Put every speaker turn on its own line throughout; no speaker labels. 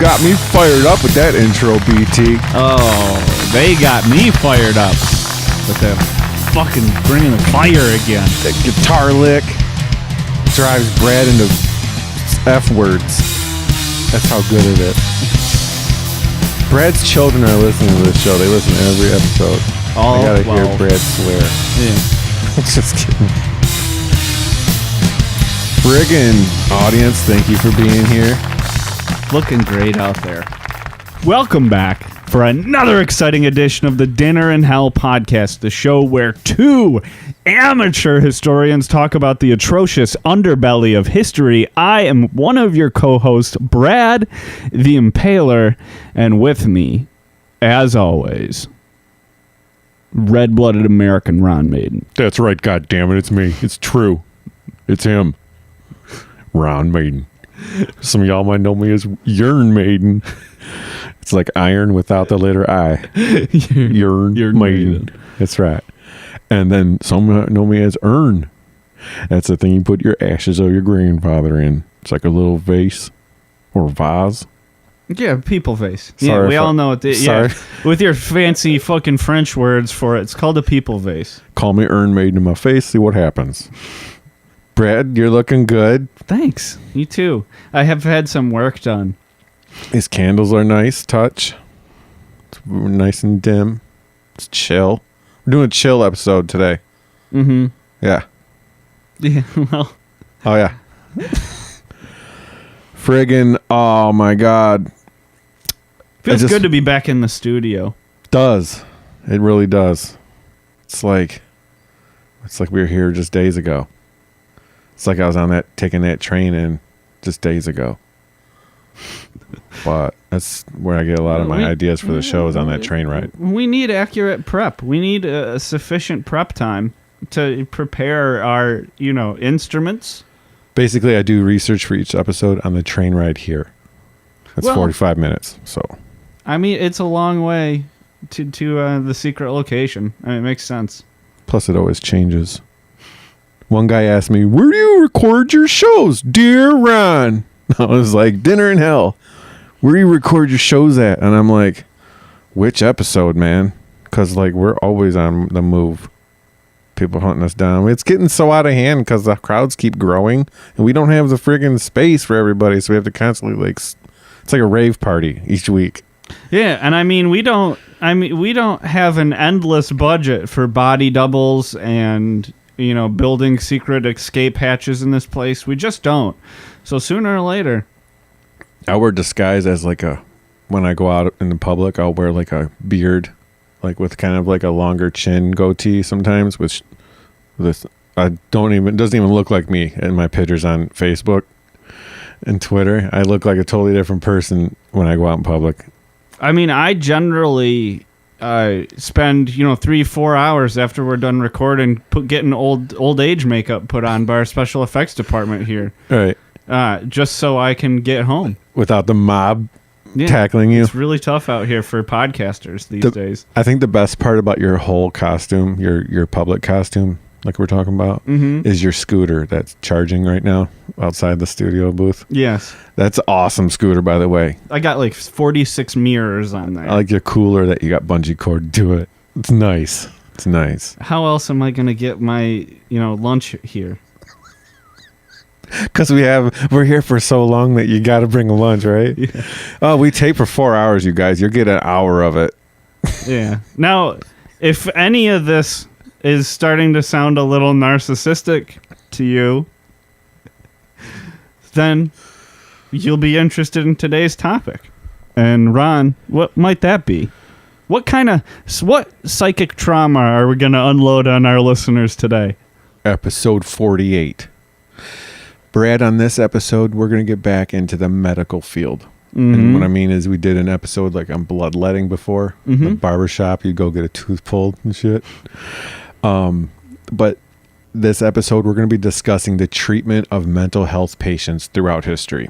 Got me fired up with that intro, BT.
Oh, they got me fired up with that fucking bringing the fire again.
That guitar lick drives Brad into F words. That's how good it is. Brad's children are listening to this show. They listen to every episode. I gotta hear Brad swear.
Yeah.
Just kidding. Friggin' audience, thank you for being here.
Looking great out there. Welcome back for another exciting edition of the Dinner in Hell podcast, the show where two amateur historians talk about the atrocious underbelly of history. I am one of your co-hosts, Brad, the Impaler, and with me, as always, red-blooded American Ron Maiden.
That's right, goddammit, it's me. It's true. It's him. Ron Maiden. Some of y'all might know me as Urn Maiden. It's like iron without the letter I. Urn Maiden. That's right. And then some know me as Urn. That's the thing you put your ashes of your grandfather in. It's like a little vase or vase.
Yeah, people vase.
Sorry
yeah, we all know it.
Sorry.
Yeah, with your fancy fucking French words for it, it's called a people vase.
Call me Urn Maiden in my face, see what happens. Brad, you're looking good.
Thanks. You too. I have had some work done.
His candles are nice touch. It's nice and dim. It's chill. We're doing a chill episode today.
Mm-hmm.
Yeah.
Yeah, well.
Oh, yeah. Friggin', oh my God.
Feels good to be back in the studio.
Does. It really does. It's like we were here just days ago. It's like I was taking that train in just days ago. But that's where I get a lot of my ideas for the shows, on that train ride.
We need accurate prep. We need a sufficient prep time to prepare our, instruments. Basically,
I do research for each episode on the train ride here. That's 45 minutes. So,
I mean, it's a long way to the secret location. I mean, it makes sense.
Plus, it always changes. One guy asked me, "Where do you record your shows, dear Ron?" I was like, "Dinner in Hell. Where do you record your shows at?" And I'm like, "Which episode, man?" Because, we're always on the move. People hunting us down. It's getting so out of hand because the crowds keep growing, and we don't have the friggin' space for everybody, so we have to constantly, it's like a rave party each week.
Yeah, and we don't have an endless budget for body doubles and building secret escape hatches in this place. We just don't. So sooner or later.
I wear disguise as when I go out in the public, I'll wear a beard, with kind of a longer chin goatee sometimes, which it doesn't even look like me in my pictures on Facebook and Twitter. I look like a totally different person when I go out in public.
I mean, I generally spend 3-4 hours after we're done recording getting old age makeup put on by our special effects department here,
right?
Just so I can get home without
the mob tackling you.
It's really tough out here for podcasters these days.
I think the best part about your whole costume, your public costume, like we're talking about, is your scooter that's charging right now outside the studio booth.
Yes.
That's awesome scooter, by the way.
I got 46 mirrors on there.
I like your cooler that you got bungee cord to it. It's nice. It's nice.
How else am I going to get my, lunch here?
Because we're here for so long that you got to bring a lunch, right?
Yeah.
Oh, we tape for 4 hours, you guys. You'll get an hour of it.
Yeah. Now, if any of this is starting to sound a little narcissistic to you, then you'll be interested in today's topic. And Ron, what might that be? What psychic trauma are we going to unload on our listeners today?
Episode 48. Brad, on this episode, we're going to get back into the medical field. Mm-hmm. And what I mean is we did an episode on bloodletting before. Mm-hmm. The barbershop, you go get a tooth pulled and shit. But this episode, we're going to be discussing the treatment of mental health patients throughout history.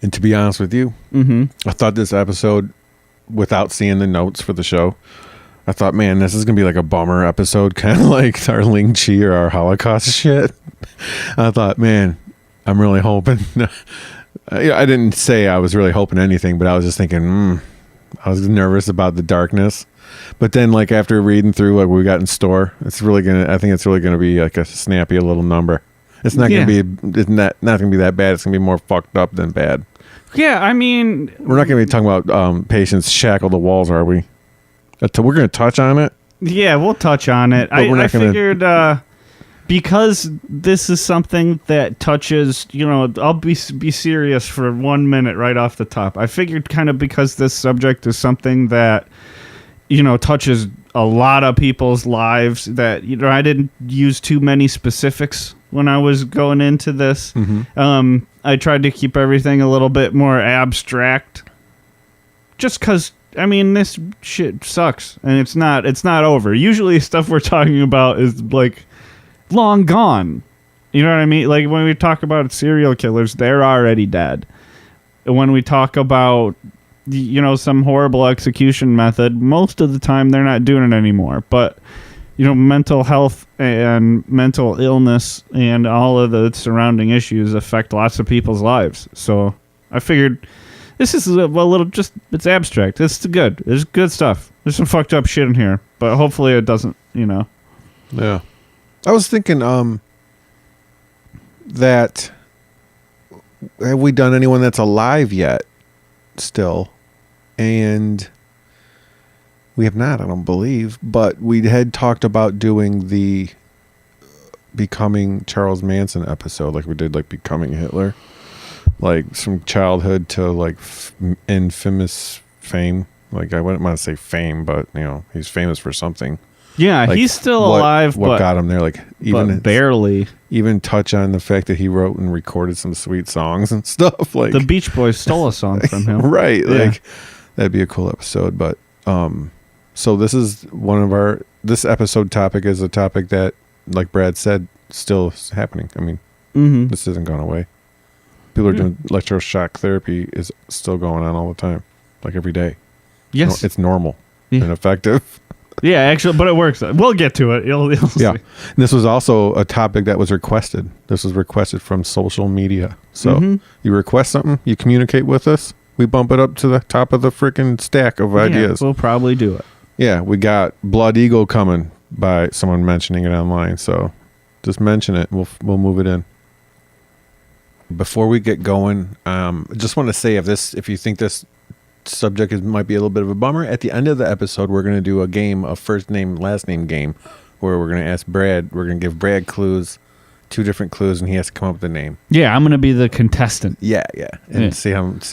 And to be honest with you, I thought this episode, without seeing the notes for the show, I thought, man, this is going to be like a bummer episode, kind of like our Ling Chi or our Holocaust shit. I thought, man, I'm really hoping. I didn't say I was really hoping anything, but I was just thinking, I was nervous about the darkness. But then, like, after reading through what we got in store, I think it's really gonna be like a snappy little number. It's not gonna be gonna be that bad. It's gonna be more fucked up than bad.
Yeah, I mean,
we're not gonna be talking about patients shackled to walls, are we? We're gonna touch on it.
Yeah, we'll touch on it. I figured because this is something that touches, I'll be serious for 1 minute right off the top. I figured kind of because this subject is something that touches a lot of people's lives, that I didn't use too many specifics when I was going into this. I tried to keep everything a little bit more abstract, just because this shit sucks and it's not over. Usually stuff we're talking about is like long gone. You know what I mean? Like when we talk about serial killers, they're already dead. When we talk about some horrible execution method, most of the time they're not doing it anymore. But mental health and mental illness and all of the surrounding issues affect lots of people's lives. So I figured this is it's abstract. It's good. There's good stuff. There's some fucked up shit in here, but hopefully it doesn't,
Yeah. I was thinking, that have we done anyone that's alive yet still? And we have not, I don't believe, but we had talked about doing the Becoming Charles Manson episode, like we did, like Becoming Hitler, like from childhood to like infamous fame. Like I wouldn't want to say fame, but he's famous for something.
Yeah,
like
he's still alive.
What got him there? Like even
barely.
Even touch on the fact that he wrote and recorded some sweet songs and stuff. Like
the Beach Boys stole a song from him,
right?
Yeah.
Like that'd be a cool episode. But so this is this episode topic is a topic that, like Brad said, still is happening. I mean, this hasn't gone away. People are doing electroshock therapy is still going on all the time, like every day.
Yes,
it's normal and effective.
Yeah, actually, but it works. We'll get to it. You'll see.
And this was also a topic that was requested. This was requested from social media. So you request something, you communicate with us, we bump it up to the top of the freaking stack of ideas.
We'll probably do it.
Yeah, we got Blood Eagle coming by someone mentioning it online. So just mention it. We'll move it in. Before we get going, I just want to say if you think this subject might be a little bit of a bummer, at the end of the episode we're going to do a first name last name game where we're going to ask Brad, we're going to give Brad clues, 2 different clues, and he has to come up with a name.
I'm going to be the contestant.
And see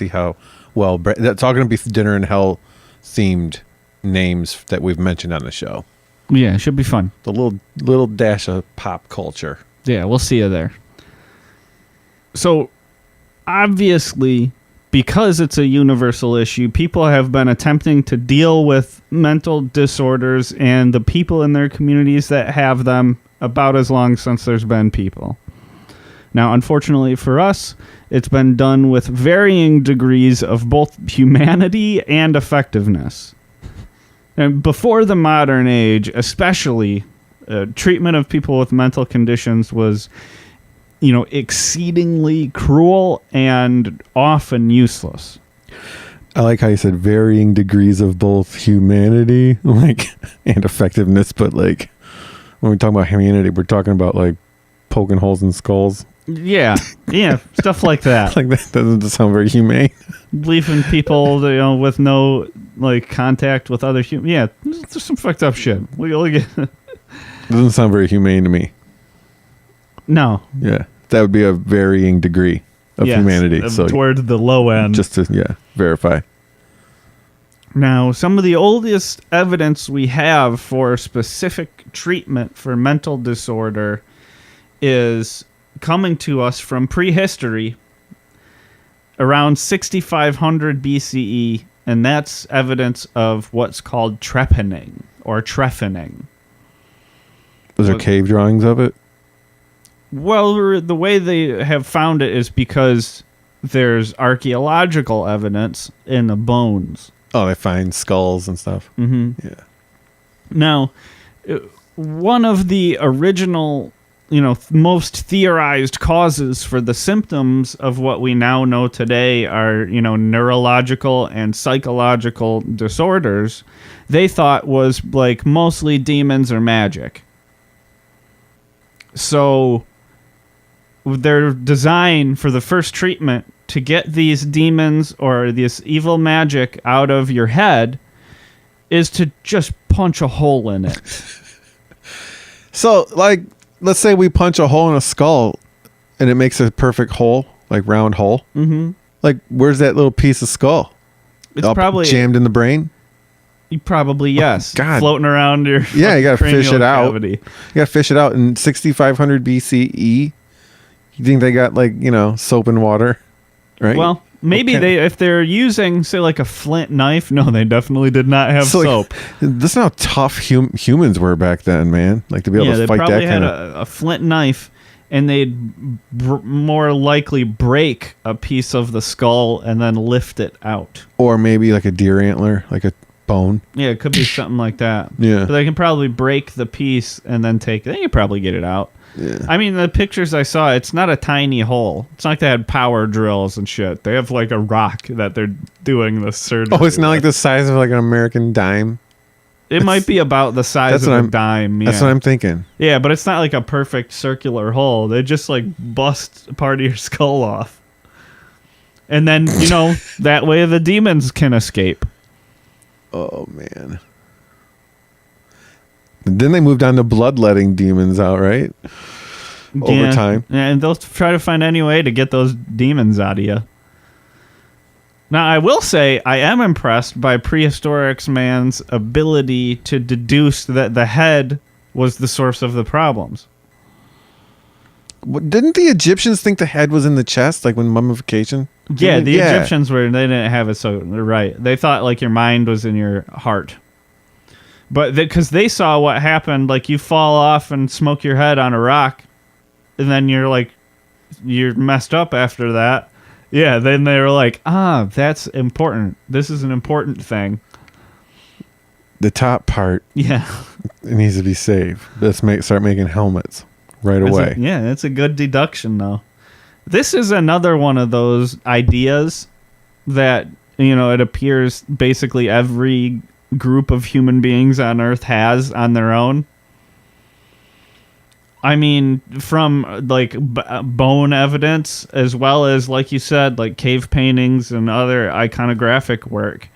how well Brad, that's all going to be Dinner in Hell themed names that we've mentioned on the show.
It should be fun.
The little dash of pop culture.
We'll see you there. So obviously, because it's a universal issue, people have been attempting to deal with mental disorders and the people in their communities that have them about as long since there's been people. Now, unfortunately for us, it's been done with varying degrees of both humanity and effectiveness. And before the modern age, especially, treatment of people with mental conditions was exceedingly cruel and often useless.
I like how you said varying degrees of both humanity, and effectiveness, but like when we talk about humanity, we're talking about like poking holes in skulls.
Yeah, stuff like that.
Like that doesn't sound very humane.
Leaving people, with no contact with other humans. Yeah, there's some fucked up shit.
Doesn't sound very humane to me.
No.
Yeah, that would be a varying degree of humanity. So
toward the low end.
Just to verify.
Now, some of the oldest evidence we have for specific treatment for mental disorder is coming to us from prehistory, around 6500 BCE, and that's evidence of what's called trepanning or trephinning.
Was there cave drawings of it?
Well, the way they have found it is because there's archaeological evidence in the bones.
Oh, they find skulls and stuff.
Mm-hmm.
Yeah.
Now, one of the original, most theorized causes for the symptoms of what we now know today are, neurological and psychological disorders, they thought was like mostly demons or magic. So their design for the first treatment to get these demons or this evil magic out of your head is to just punch a hole in it.
So, like, let's say we punch a hole in a skull and it makes a perfect hole, like round hole.
Mm-hmm.
Like, where's that little piece of skull?
It's probably
jammed in the brain.
Yes.
God.
Floating around your
Yeah, you gotta fish
cranial
it out.
cavity.
You gotta fish it out in 6500 BCE. You think they got soap and water, right?
Well, maybe if they're using, say, like a flint knife. No, they definitely did not have soap.
This is how tough humans were back then, man. Like to be able to fight that kind of.
They probably had a flint knife, and they'd more likely break a piece of the skull and then lift it out. Or
maybe like a deer antler, like a bone.
Yeah, it could be something like that.
Yeah,
but they can probably break the piece and then take it. They can probably get it out.
Yeah.
I mean, the pictures I saw, it's not a tiny hole. It's not like they had power drills and shit. They have like a rock that they're doing the surgery.
Oh, it's not like the size of like an American dime.
It might be about the size of a dime. Yeah.
That's what I'm thinking.
Yeah, but it's not like a perfect circular hole. They just like bust part of your skull off. And then, that way the demons can escape.
Oh, man. Then they moved on to bloodletting demons out, right? Over time.
Yeah, and they'll try to find any way to get those demons out of you. Now, I will say, I am impressed by prehistoric man's ability to deduce that the head was the source of the problems.
Didn't the Egyptians think the head was in the chest, like when mummification?
Yeah, Egyptians they didn't have it so right. They thought like your mind was in your heart. But because they saw what happened, like you fall off and smoke your head on a rock, and then you're messed up after that. Yeah, then they were like, that's important. This is an important thing.
The top part,
yeah,
it needs to be saved. Let's start making helmets right away.
That's a good deduction, though. This is another one of those ideas that it appears basically every group of human beings on Earth has on their own. I mean, from like bone evidence, as well as, like you said, like cave paintings and other iconographic work.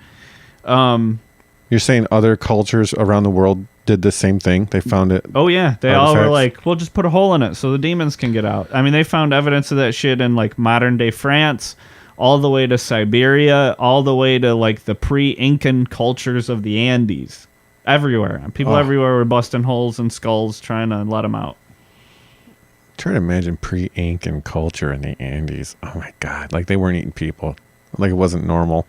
You're saying other cultures around the world did the same thing? They found it.
Oh yeah, they all were like, "We'll just put a hole in it so the demons can get out." I mean, they found evidence of that shit in like modern day France, all the way to Siberia, all the way to like the pre-Incan cultures of the Andes. Everywhere. People everywhere were busting holes in skulls trying to let them out.
Try to imagine pre-Incan culture in the Andes. Oh my God. Like they weren't eating people. Like it wasn't normal.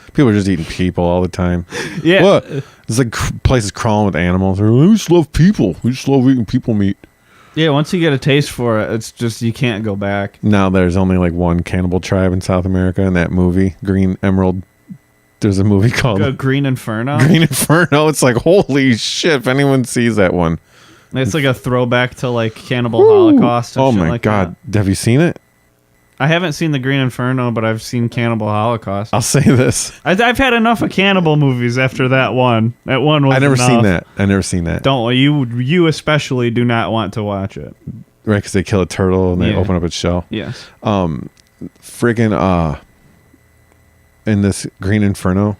People were just eating people all the time.
Yeah.
What? It's like places crawling with animals. They're like, we just love people. We just love eating people meat.
Yeah, once you get a taste for it, it's just you can't go back.
Now there's only like one cannibal tribe in South America in that movie, Green Emerald. There's a movie called
Green Inferno.
Green Inferno. It's like, holy shit, if anyone sees that one.
It's like a throwback to like Cannibal Holocaust and shit like
God.
that.
Have you seen it?
I haven't seen the Green Inferno, but I've seen Cannibal Holocaust.
I'll say this.
I've had enough of cannibal movies after that one. That one was
I never
enough.
seen that.
Don't you especially do not want to watch it.
Right, because they kill a turtle and they open up its shell.
Yes.
Friggin' in this Green Inferno,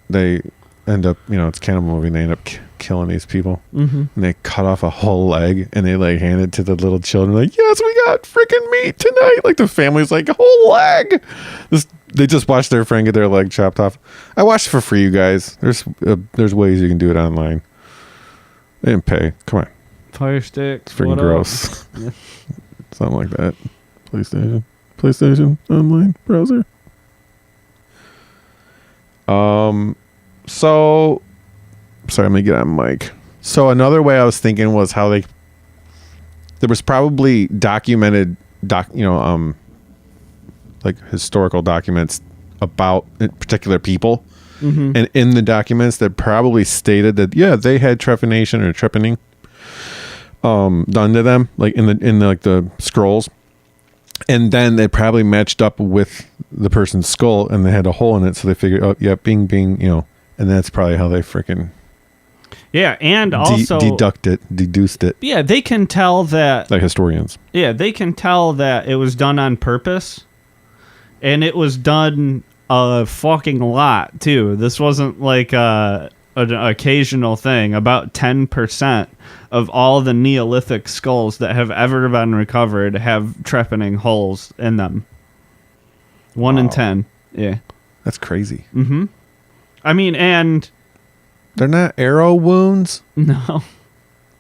they end up, it's a cannibal movie, and they end up killing these people.
Mm-hmm.
And they cut off a whole leg, and they like hand it to the little children, like, yes, we got freaking meat tonight. Like the family's like, a whole leg. They just watched their friend get their leg chopped off. I watched it for free, you guys. There's ways you can do it online. They didn't pay. Come on.
Fire stick.
It's freaking gross. Something like that. PlayStation online browser. So sorry, let me get on mic. So another way I was thinking was how there was probably documented like like historical documents about particular people, and in the documents that probably stated that they had trepanation or trepanning done to them, like in the like the scrolls, and then they probably matched up with the person's skull and they had a hole in it, so they figured, oh yeah, bing, and that's probably how they freaking
and also
deduced it.
Yeah, they can tell that,
like historians. Yeah,
they can tell that it was done on purpose, and it was done a fucking lot too. This wasn't like an occasional thing. About 10% of all the Neolithic skulls that have ever been recovered have trepanning holes in them. 1 in 10. Yeah.
That's crazy.
Mm-hmm. I mean, and
they're not arrow wounds?
No.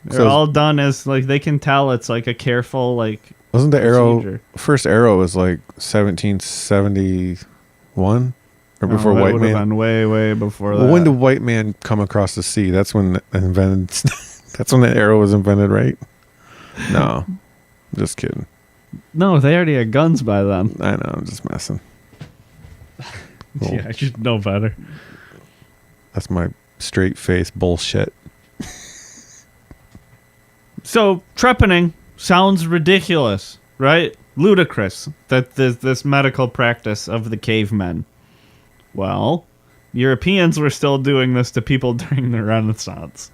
They're all done as, like, they can tell it's like a careful, like,
wasn't the
procedure.
First arrow was like 1771? Or before white man? Would have been
way, way before that.
Well, when did white man come across the sea? That's when that's when the arrow was invented, right? No. I'm just kidding.
No, they already had guns by then.
I know, I'm just messing. Cool.
Yeah, I should know better.
That's my straight face bullshit.
So, trepanning sounds ridiculous, right? Ludicrous that this medical practice of the cavemen. Well, Europeans were still doing this to people during the Renaissance.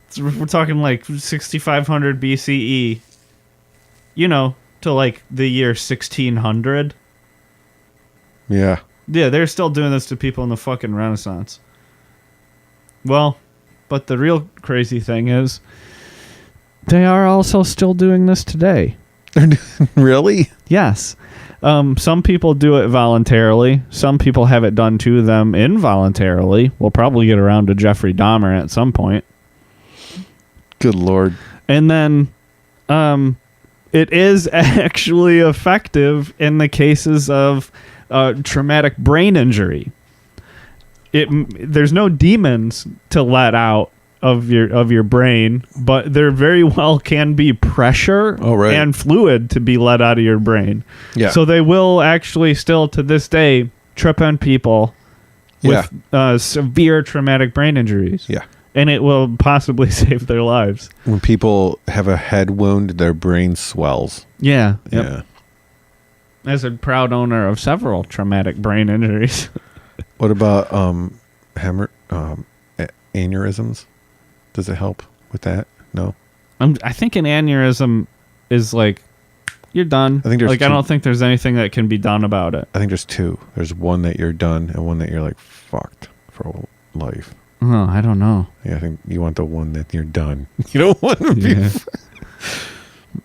So we're talking like 6500 BCE, to like the year 1600.
Yeah.
Yeah, they're still doing this to people in the fucking Renaissance. Well, but the real crazy thing is, they are also still doing this today.
Really?
Yes. Some people do it voluntarily. Some people have it done to them involuntarily. We'll probably get around to Jeffrey Dahmer at some point.
Good Lord.
And then it is actually effective in the cases of traumatic brain injury. There's no demons to let out of your brain, but there very well can be pressure and fluid to be let out of your brain. Yeah. So they will actually still to this day trip on people with severe traumatic brain injuries.
Yeah.
And it will possibly save their lives.
When people have a head wound, their brain swells.
Yeah. Yep. Yeah. As a proud owner of several traumatic brain injuries.
What about aneurysms? Does it help with that? No.
I think an aneurysm is like, you're done. I think there's I don't think there's anything that can be done about it.
I think there's two. There's one that you're done and one that you're like fucked for life.
Oh, I don't know.
Yeah, I think you want the one that you're done. You don't want to be.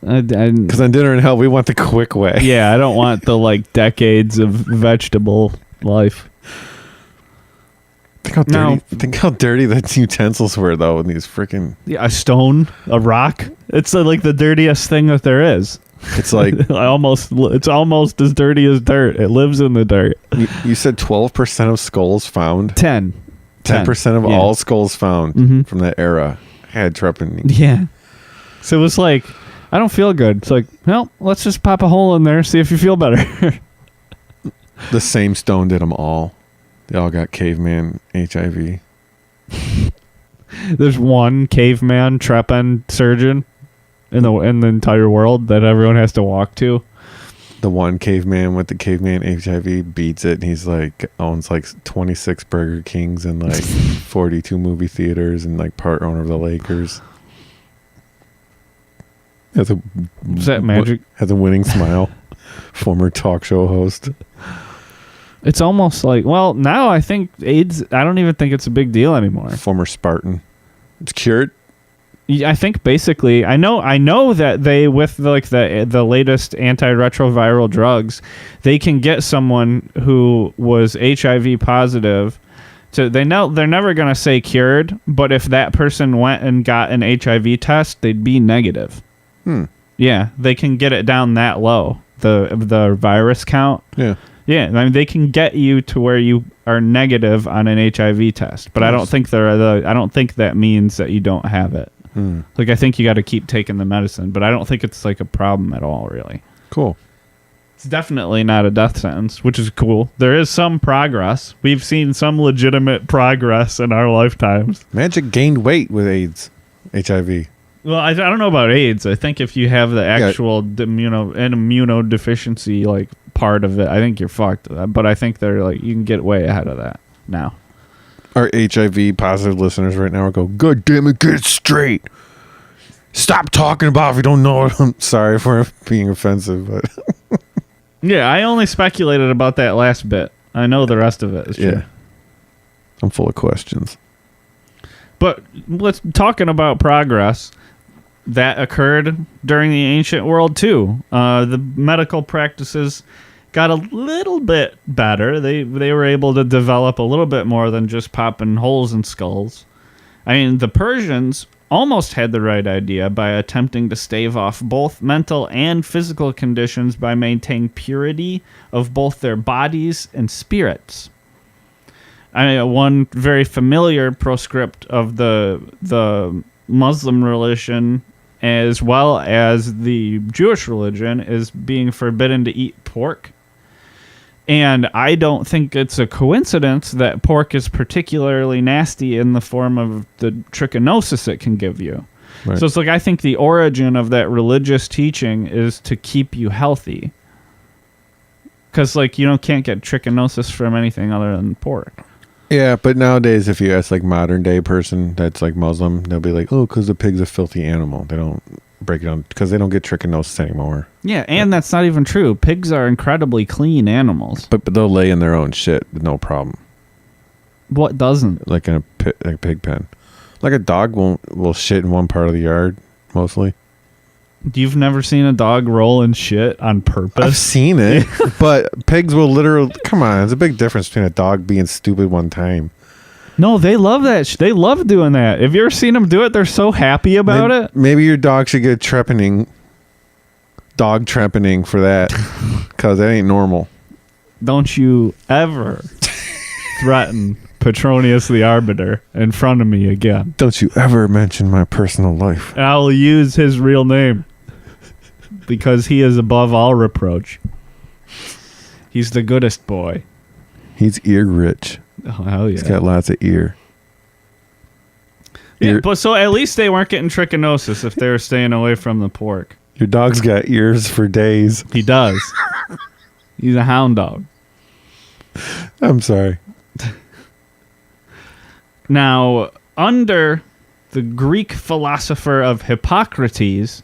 Because on Dinner in Hell, we want the quick way.
Yeah, I don't want the like decades of vegetable life.
Think how dirty the utensils were, though, in these freaking...
Yeah, a stone, a rock. It's like the dirtiest thing that there is.
It's like...
it's almost as dirty as dirt. It lives in the dirt.
You said 12% of skulls found? 10% of all skulls found from that era had trepanning.
Yeah. So it was like, I don't feel good. It's like, well, let's just pop a hole in there, see if you feel better.
The same stone did them all. They all got caveman HIV.
There's one caveman trepan surgeon in the entire world that everyone has to walk to.
The one caveman with the caveman HIV beats it, and he's like owns like 26 Burger Kings and like 42 movie theaters and like part owner of the Lakers. Is
that magic?
Has a winning smile. Former talk show host.
It's almost like, well, now I think AIDS, I don't even think it's a big deal anymore.
Former Spartan. It's cured.
I think basically, I know that they, with the latest antiretroviral drugs, they can get someone who was HIV positive. So they're never going to say cured, but if that person went and got an HIV test, they'd be negative. Yeah, they can get it down that low, the virus count.
Yeah.
Yeah, I mean, they can get you to where you are negative on an HIV test, but I don't think I don't think that means that you don't have it. Like, I think you got to keep taking the medicine, but I don't think it's like a problem at all, really.
Cool.
It's definitely not a death sentence, which is cool. There is some progress. We've seen some legitimate progress in our lifetimes.
Magic gained weight with AIDS, HIV.
Well, I don't know about AIDS. I think if you have the actual immunodeficiency like part of it, I think you're fucked. But I think they're like you can get way ahead of that now.
Our HIV positive listeners right now are going, God damn it, get it straight. Stop talking about if you don't know it. I'm sorry for being offensive, but
yeah, I only speculated about that last bit. I know the rest of it is true.
yeah, I'm full of questions.
But let's talking about progress that occurred during the ancient world too. The medical practices got a little bit better. They were able to develop a little bit more than just popping holes in skulls. I mean, the Persians almost had the right idea by attempting to stave off both mental and physical conditions by maintaining purity of both their bodies and spirits. I mean, one very familiar proscript of the Muslim religion as well as the Jewish religion is being forbidden to eat pork. And I don't think it's a coincidence that pork is particularly nasty in the form of the trichinosis it can give you. Right. So it's like I think the origin of that religious teaching is to keep you healthy. Because like you can't get trichinosis from anything other than pork.
Yeah, but nowadays if you ask like modern day person that's like Muslim, they'll be like, oh, because the pig's a filthy animal. They don't break it down because they don't get trichinosis anymore.
Yeah, and that's not even true. Pigs are incredibly clean animals.
But they'll lay in their own shit with no problem.
What doesn't?
Like in a pig pen. Like a dog will shit in one part of the yard, mostly.
You've never seen a dog roll in shit on purpose?
I've seen it, but pigs will literally... Come on, there's a big difference between a dog being stupid one time.
No, they love that. They love doing that. Have you ever seen them do it? They're so happy about it.
Maybe your dog should get dog trepanning for that, because that ain't normal.
Don't you ever threaten Petronius the Arbiter in front of me again.
Don't you ever mention my personal life.
I'll use his real name because he is above all reproach. He's the goodest boy.
He's ear rich.
Oh, hell yeah.
He's got lots of ear.
Yeah, but so at least they weren't getting trichinosis if they were staying away from the pork.
Your dog's got ears for days.
He does. He's a hound dog.
I'm sorry.
Now, under the Greek philosopher of Hippocrates,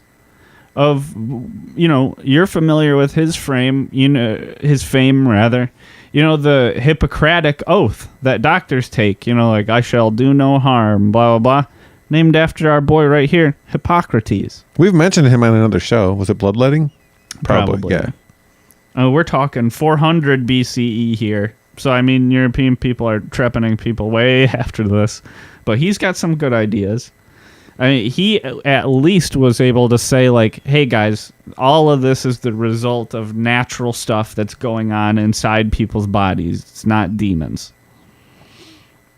you're familiar with his fame, rather. The Hippocratic oath that doctors take, like I shall do no harm, blah, blah, blah. Named after our boy right here, Hippocrates.
We've mentioned him on another show. Was it bloodletting? Probably. Yeah.
We're talking 400 BCE here. So, I mean, European people are trepanning people way after this. But he's got some good ideas. I mean, he at least was able to say, like, hey, guys, all of this is the result of natural stuff that's going on inside people's bodies. It's not demons.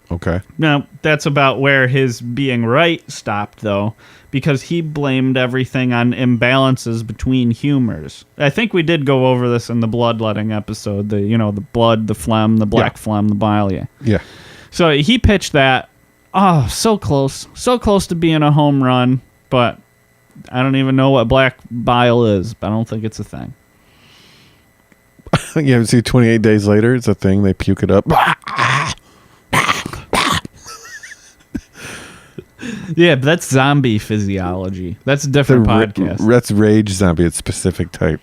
Okay.
Now, that's about where his being right stopped, though, because he blamed everything on imbalances between humors. I think we did go over this in the bloodletting episode, the blood, the phlegm, the black phlegm, the bile,
Yeah.
So he pitched that. Oh, so close to being a home run, but I don't even know what black bile is, but I don't think it's a thing.
Yeah, see, 28 days later, it's a thing. They puke it up.
Yeah, but that's zombie physiology. That's a different podcast.
That's rage zombie. It's specific type.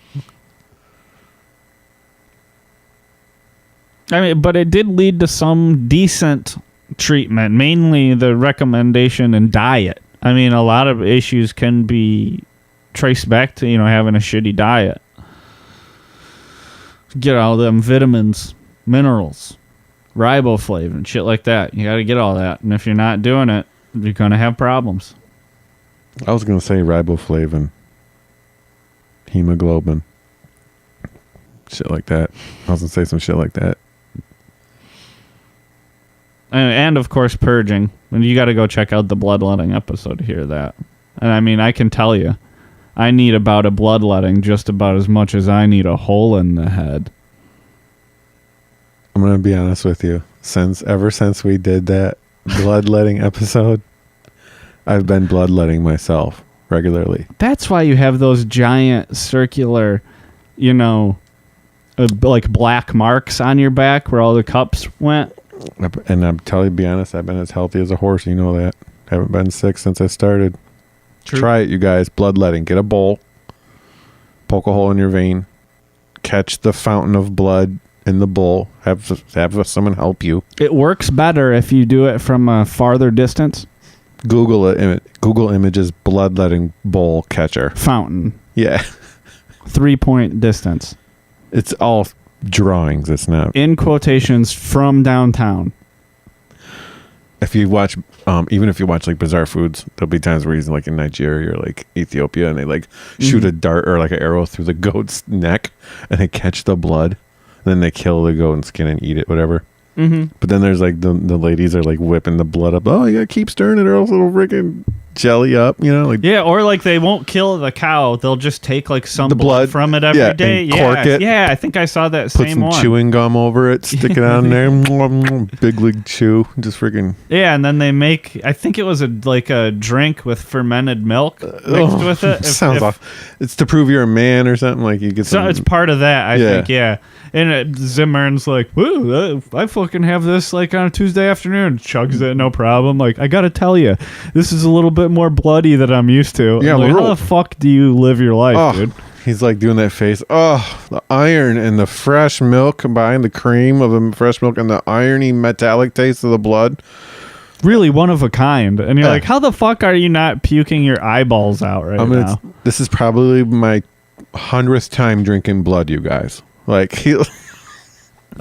I mean, but it did lead to some decent treatment, mainly the recommendation in diet. I mean, a lot of issues can be traced back to, having a shitty diet. Get all them vitamins, minerals, riboflavin, shit like that. You got to get all that. And if you're not doing it, you're going to have problems.
I was going to say riboflavin, hemoglobin, shit like that. I was going to say some shit like that.
And of course, purging. And you got to go check out the bloodletting episode to hear that. And I mean, I can tell you, I need about a bloodletting just about as much as I need a hole in the head.
I'm gonna be honest with you. Ever since we did that bloodletting episode, I've been bloodletting myself regularly.
That's why you have those giant circular, like black marks on your back where all the cups went.
And I'm telling you, to be honest, I've been as healthy as a horse. You know that. Haven't been sick since I started.
True.
Try it, you guys. Bloodletting. Get a bowl. Poke a hole in your vein. Catch the fountain of blood in the bowl. Have someone help you.
It works better if you do it from a farther distance.
Google it. Google images bloodletting bowl catcher.
Fountain.
Yeah.
3-point distance.
It's all drawings. It's not.
In quotations from downtown.
If you watch, even if you watch like Bizarre Foods, there'll be times where he's like in Nigeria or like Ethiopia, and they like shoot a dart or like an arrow through the goat's neck, and they catch the blood, and then they kill the goat and skin and eat it, whatever. Mm-hmm. But then there's like the ladies are like whipping the blood up. Oh, you gotta keep stirring it, or else it'll freaking jelly up, Like
yeah, or like they won't kill the cow; they'll just take like some
the blood
from it every day.
And cork it.
Yeah, I think I saw that
Put
same
some
one.
chewing gum over it, stick it on there, big league chew, just freaking.
Yeah, and then they make. I think it was a drink with fermented milk mixed with it.
Sounds off. It's to prove you're a man or something. Like you get.
So it's part of that. I think. Yeah. And Zimmern's like, woo, I fucking have this like on a Tuesday afternoon. Chugs it, no problem. Like, I gotta tell you, this is a little bit more bloody than I'm used to.
Yeah,
like, how the fuck do you live your life, dude?
He's like doing that face. Oh, the iron and the fresh milk combined, the cream of the fresh milk and the irony metallic taste of the blood.
Really one of a kind. And you're like, how the fuck are you not puking your eyeballs out now?
This is probably my 100th time drinking blood, you guys. Like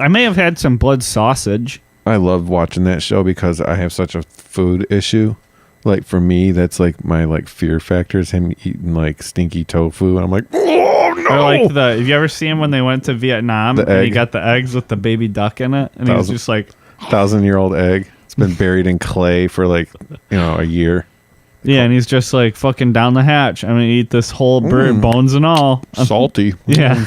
I may have had some blood sausage.
I love watching that show because I have such a food issue. Like for me, that's like my like fear factor is him eating like stinky tofu. And I'm like, oh no!
Or like have you ever seen him when they went to Vietnam and he got the eggs with the baby duck in it, and he was just like
1,000-year-old egg. It's been buried in clay for like a year.
Yeah, and he's just like fucking down the hatch. I'm gonna eat this whole bird, bones and all.
Salty.
Yeah.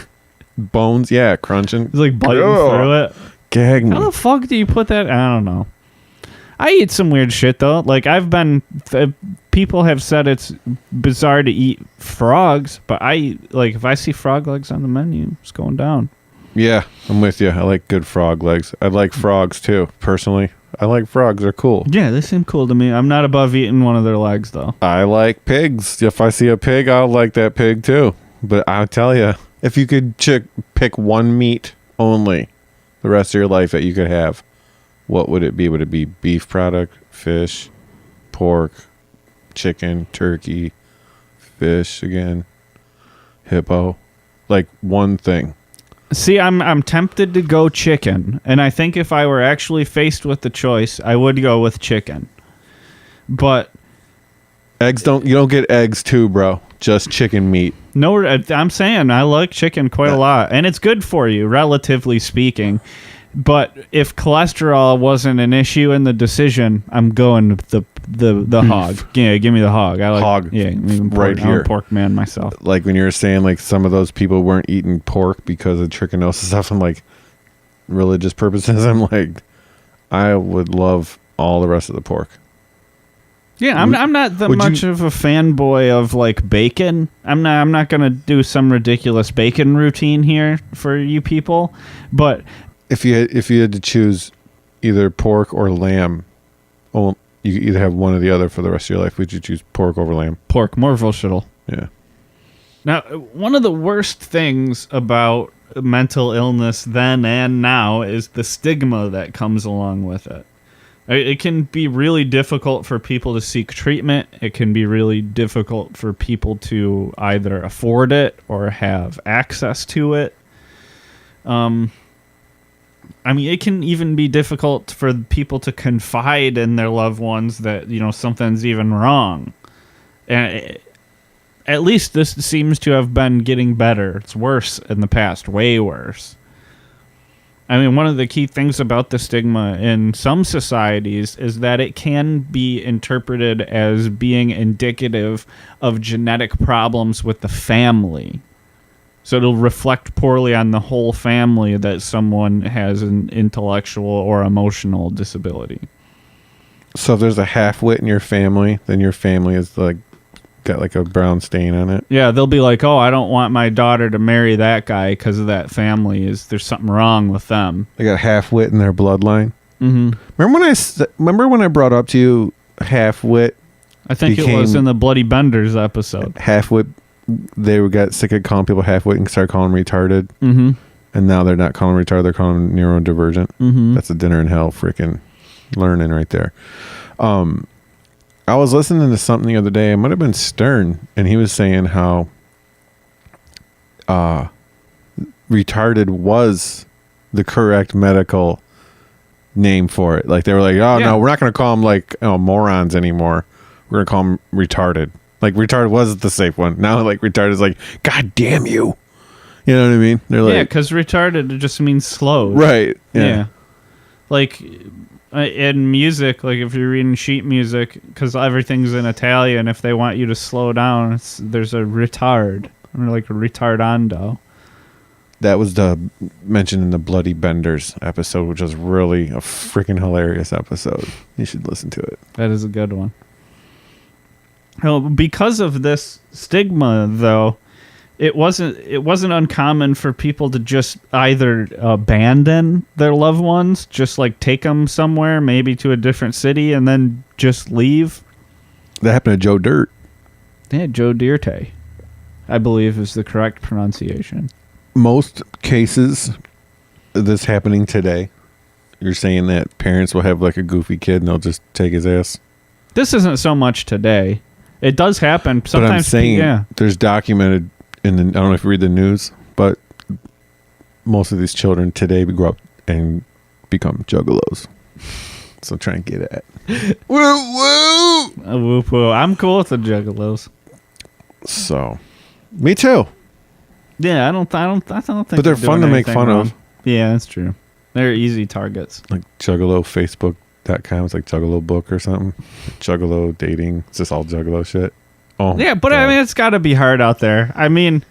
Bones, crunching.
He's like biting through it.
Gag me.
How the fuck do you put that? I don't know. I eat some weird shit though. Like people have said it's bizarre to eat frogs, but if I see frog legs on the menu, it's going down.
Yeah, I'm with you. I like good frog legs. I like frogs too, personally. I like frogs. They're cool.
Yeah, they seem cool to me. I'm not above eating one of their legs though.
I like pigs. If I see a pig, I'll like that pig too. But I'll tell you, if you could pick one meat only the rest of your life that you could have, what would it be? Would it be beef product, fish, pork, chicken, turkey, fish again, hippo? Like one thing.
See, I'm tempted to go chicken, and I think if I were actually faced with the choice, I would go with chicken. But
you don't get eggs too, bro. Just chicken meat.
No, I'm saying I like chicken quite a lot, and it's good for you, relatively speaking. But if cholesterol wasn't an issue in the decision, I'm going the hog. Yeah, give me the hog. I like
hog.
Yeah,
right here.
I'm a pork man myself.
Like when you were saying like some of those people weren't eating pork because of trichinosis stuff, and like religious purposes, I'm like, I would love all the rest of the pork.
Yeah, I'm not that much of a fanboy of like bacon. I'm not gonna do some ridiculous bacon routine here for you people. But
if you had to choose either pork or lamb, you could either have one or the other for the rest of your life. Would you choose pork over lamb?
Pork, more versatile.
Yeah.
Now, one of the worst things about mental illness then and now is the stigma that comes along with it. It can be really difficult for people to seek treatment. It can be really difficult for people to either afford it or have access to it. It can even be difficult for people to confide in their loved ones that, something's even wrong. And at least this seems to have been getting better. It's worse in the past, way worse. I mean, one of the key things about the stigma in some societies is that it can be interpreted as being indicative of genetic problems with the family. So it'll reflect poorly on the whole family that someone has an intellectual or emotional disability.
So if there's a half-wit in your family, then your family is like got like a brown stain on it.
Yeah, they'll be like, "Oh, I don't want my daughter to marry that guy because of that family. There's something wrong with them."
They got half-wit in their bloodline.
Mm-hmm.
Remember when I brought up to you half-wit?
I think it was in the Bloody Benders episode.
Half-wit. They got sick of calling people half-wit and started calling them retarded.
Mm-hmm.
And now they're not calling them retarded, they're calling them neurodivergent.
Mm-hmm.
That's a dinner in hell freaking learning right there. I was listening to something the other day. It might have been Stern, and he was saying how retarded was the correct medical name for it. Like they were like, no, we're not going to call them like morons anymore. We're going to call them retarded. Like retarded was the safe one. Now like retarded is like, God damn you. You know what I mean? They're like,
because retarded just means slow.
Right.
Yeah. Like in music, like if you're reading sheet music, because everything's in Italian, if they want you to slow down, there's a retard, or like a retardando.
That was mentioned in the Bloody Benders episode, which was really a freaking hilarious episode. You should listen to it.
That is a good one. Well, because of this stigma, though, it wasn't uncommon for people to just either abandon their loved ones, just like take them somewhere, maybe to a different city, and then just leave.
That happened to Joe Dirt.
Yeah, Joe Dirte, I believe is the correct pronunciation.
Most cases, this happening today, you're saying that parents will have like a goofy kid and they'll just take his ass.
This isn't so much today. It does happen sometimes.
But I'm saying there's documented I don't know if you read the news, but most of these children today grow up and become juggalos. So try and get at. Woo woo.
Whoop woo. I'm cool with the juggalos.
So, me too.
Yeah, I don't think.
But they're fun to make fun of.
Yeah, that's true. They're easy targets.
Like Juggalo Facebook.com. It's like Juggalo book or something. Juggalo dating. It's just all Juggalo shit. Oh
yeah, but God. I mean, it's got to be hard out there. I mean,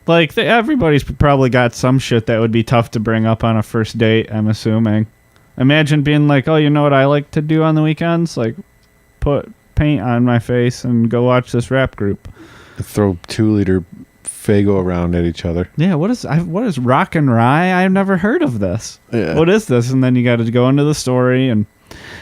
like everybody's probably got some shit that would be tough to bring up on a first date. I'm assuming. Imagine being like, "Oh, you know what I like to do on the weekends? Like, put paint on my face and go watch this rap group."
Throw 2-liter Faygo around at each other.
Yeah, what is rock and rye? I've never heard of this.
Yeah.
What is this? And then you got to go into the story, and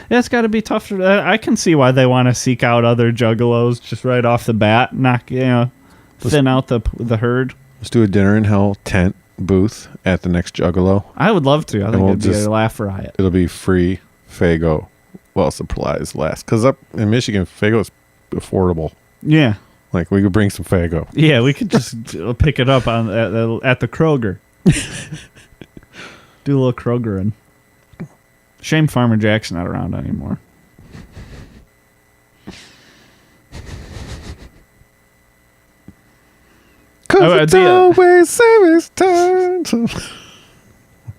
it's got to be tough. I can see why they want to seek out other juggalos just right off the bat, thin out the herd.
Let's do a Dinner in Hell tent booth at the next Juggalo.
I would love to. I think it'd be a laugh riot.
It'll be free Faygo while supplies last. Because up in Michigan, Faygo is affordable.
Yeah.
Like, we could bring some Faygo.
Yeah, we could just pick it up at the Kroger. Do a little Krogering. Shame Farmer Jack's not around anymore.
Cause it's always service time.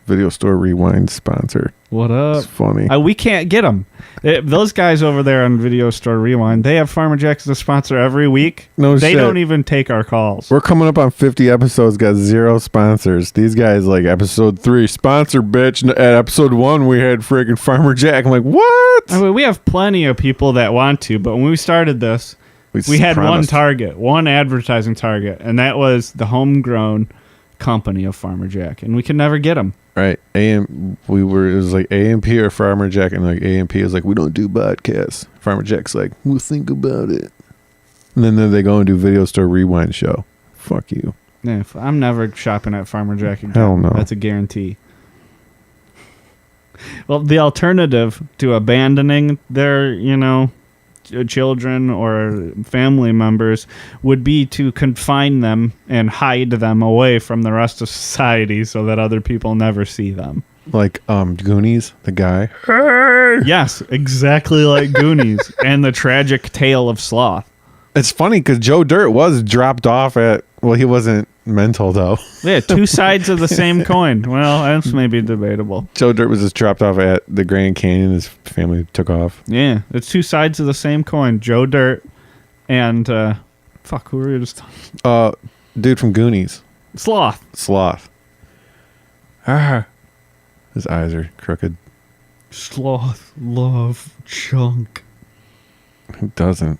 Video Store Rewind sponsor.
What up?
It's funny.
We can't get them. Those guys over there on Video Store Rewind, they have Farmer Jack's as a sponsor every week.
No
They
shit.
don't even take our calls.
We're coming up on 50 episodes, got 0 sponsors. These guys, like, episode 3, sponsor, bitch. At episode 1, we had freaking Farmer Jack. I'm like, what?
I mean, we have plenty of people that want to, but when we started this, we had one target, one advertising target, and that was the homegrown company of Farmer Jack, and we could never get them.
Right. It was like AMP or Farmer Jack, and like AMP is like, we don't do podcasts. Farmer Jack's like, we'll think about it. And then they go and do Video Store Rewind show. Fuck you.
Yeah, I'm never shopping at Farmer Jack again.
Hell no.
That's a guarantee. Well, the alternative to abandoning their, children or family members would be to confine them and hide them away from the rest of society so that other people never see them.
Like Goonies, the guy.
Yes, exactly like Goonies and the tragic tale of Sloth.
It's funny because Joe Dirt was dropped off he wasn't mental, though.
Yeah, two sides of the same coin. Well, that's maybe debatable.
Joe Dirt was just dropped off at the Grand Canyon. His family took off.
Yeah, it's two sides of the same coin. Joe Dirt and, who were you just talking?
Dude from Goonies.
Sloth.
His eyes are crooked.
Sloth, love, chunk.
Who doesn't?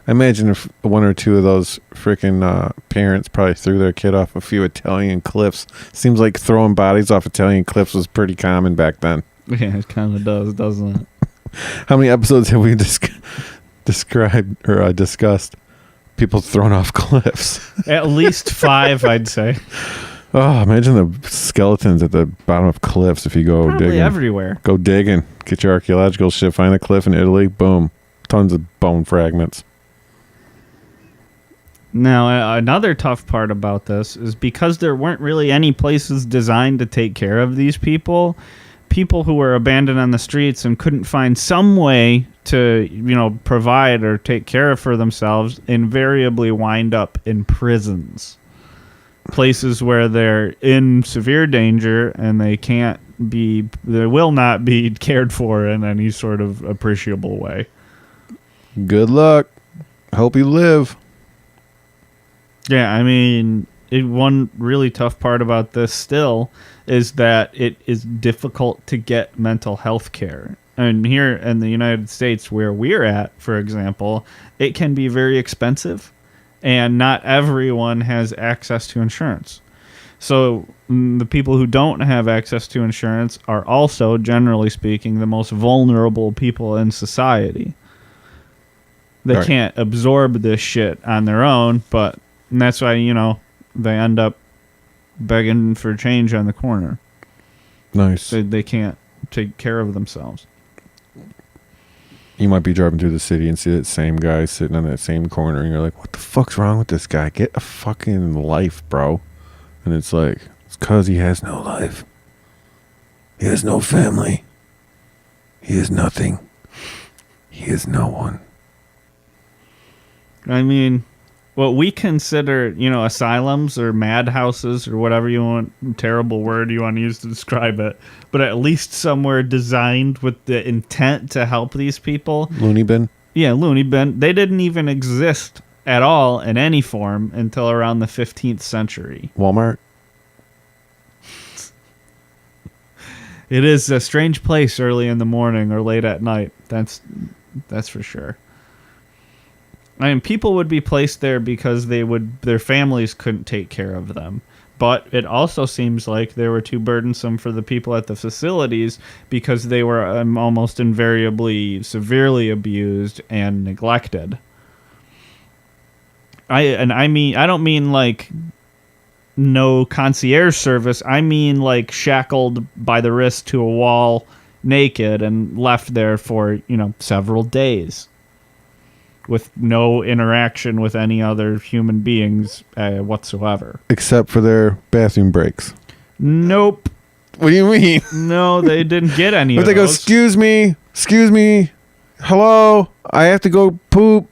I imagine if one or two of those freaking parents probably threw their kid off a few Italian cliffs. Seems like throwing bodies off Italian cliffs was pretty common back then.
Yeah, it kind of does, doesn't it?
How many episodes have we described or discussed people thrown off cliffs?
At least 5, I'd say.
Oh, imagine the skeletons at the bottom of cliffs if you go
Probably
digging.
everywhere.
Go digging. Get your archaeological shit. Find a cliff in Italy. Boom. Tons of bone fragments.
Now, another tough part about this is because there weren't really any places designed to take care of these people who were abandoned on the streets and couldn't find some way to, provide or take care for themselves invariably wind up in prisons. Places where they're in severe danger and they will not be cared for in any sort of appreciable way.
Good luck. Hope you live.
Yeah, I mean, one really tough part about this still is that it is difficult to get mental health care. And here in the United States, where we're at, for example, it can be very expensive, and not everyone has access to insurance. So the people who don't have access to insurance are also, generally speaking, the most vulnerable people in society. They
Right.
can't absorb this shit on their own, and that's why, they end up begging for change on the corner.
Nice.
They can't take care of themselves.
You might be driving through the city and see that same guy sitting on that same corner, and you're like, what the fuck's wrong with this guy? Get a fucking life, bro. And it's like, it's because he has no life. He has no family. He is nothing. He is no one.
I mean, what we consider, asylums or madhouses or whatever terrible word you want to use to describe it, but at least somewhere designed with the intent to help these people.
Looney bin?
Yeah, loony bin. They didn't even exist at all in any form until around the 15th century.
Walmart?
It is a strange place early in the morning or late at night. That's for sure. I mean, people would be placed there because their families couldn't take care of them. But it also seems like they were too burdensome for the people at the facilities because they were almost invariably severely abused and neglected. I don't mean like no concierge service. I mean like shackled by the wrist to a wall naked and left there for, several days with no interaction with any other human beings whatsoever.
Except for their bathroom breaks.
Nope.
What do you mean?
No, they didn't get any
But
of
they go,
those.
excuse me, hello, I have to go poop,